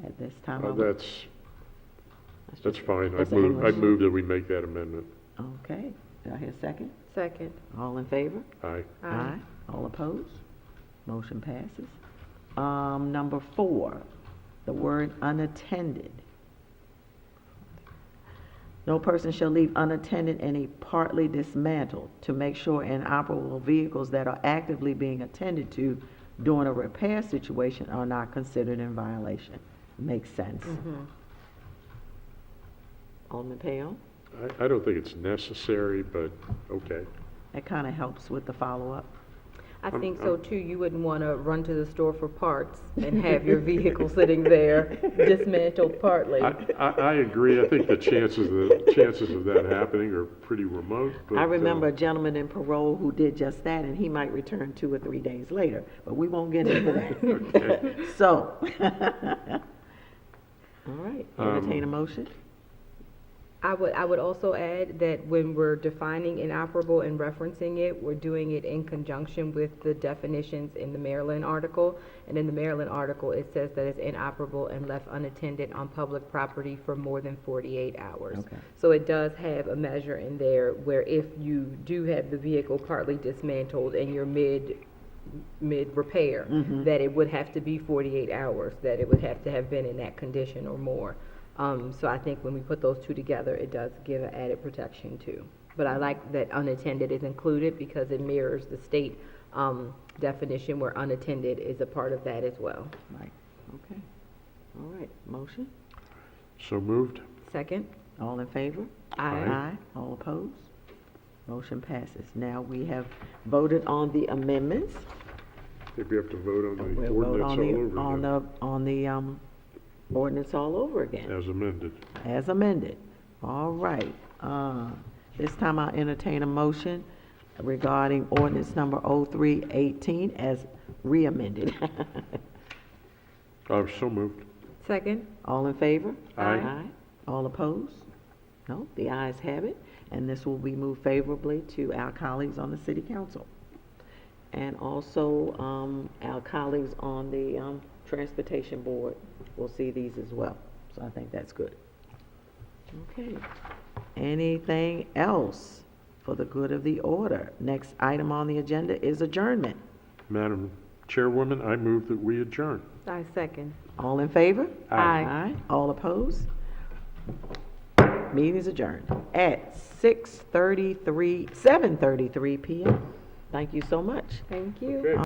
At this time, I would. That's fine. That's I'd move, English. I'd move that we make that amendment. Okay, do I hear a second? Second. All in favor? Aye. Aye. All opposed? Motion passes. Number 4, the word unattended. No person shall leave unattended any partly dismantled to make sure inoperable vehicles that are actively being attended to during a repair situation are not considered in violation. Makes sense. Alderman Pale? I don't think it's necessary, but okay. That kind of helps with the follow-up. I think so too. You wouldn't want to run to the store for parts and have your vehicle sitting there dismantled partly. I agree. I think the chances of that happening are pretty remote, but. I remember a gentleman in parole who did just that, and he might return 2 or 3 days later, but we won't get into that. So, all right, entertain a motion? I would also add that when we're defining inoperable and referencing it, we're doing it in conjunction with the definitions in the Maryland article. And in the Maryland article, it says that it's inoperable and left unattended on public property for more than 48 hours. Okay. So it does have a measure in there where if you do have the vehicle partly dismantled and you're mid-repair, that it would have to be 48 hours, that it would have to have been in that condition or more. So I think when we put those two together, it does give an added protection too. But I like that unattended is included because it mirrors the state definition where unattended is a part of that as well. Right, okay. All right, motion? So moved? Second? All in favor? Aye. All opposed? Motion passes. Now we have voted on the amendments. I think we have to vote on the We'll vote ordinance all over again, on the ordinance all over again, as amended. as amended. All right. This time I'll entertain a motion regarding ordinance number 0318 as re-amended. So moved. Second? All in favor? Aye. All opposed? No, the ayes have it, and this will be moved favorably to our colleagues on the city council. And also, our colleagues on the transportation board will see these as well. So I think that's good. Okay. Anything else for the good of the order? Next item on the agenda is adjournment. Madam Chairwoman, I move that we adjourn. I second. All in favor? Aye. Aye. All opposed? Meeting is adjourned at 7:33 p.m. Thank you so much. Thank you. Okay.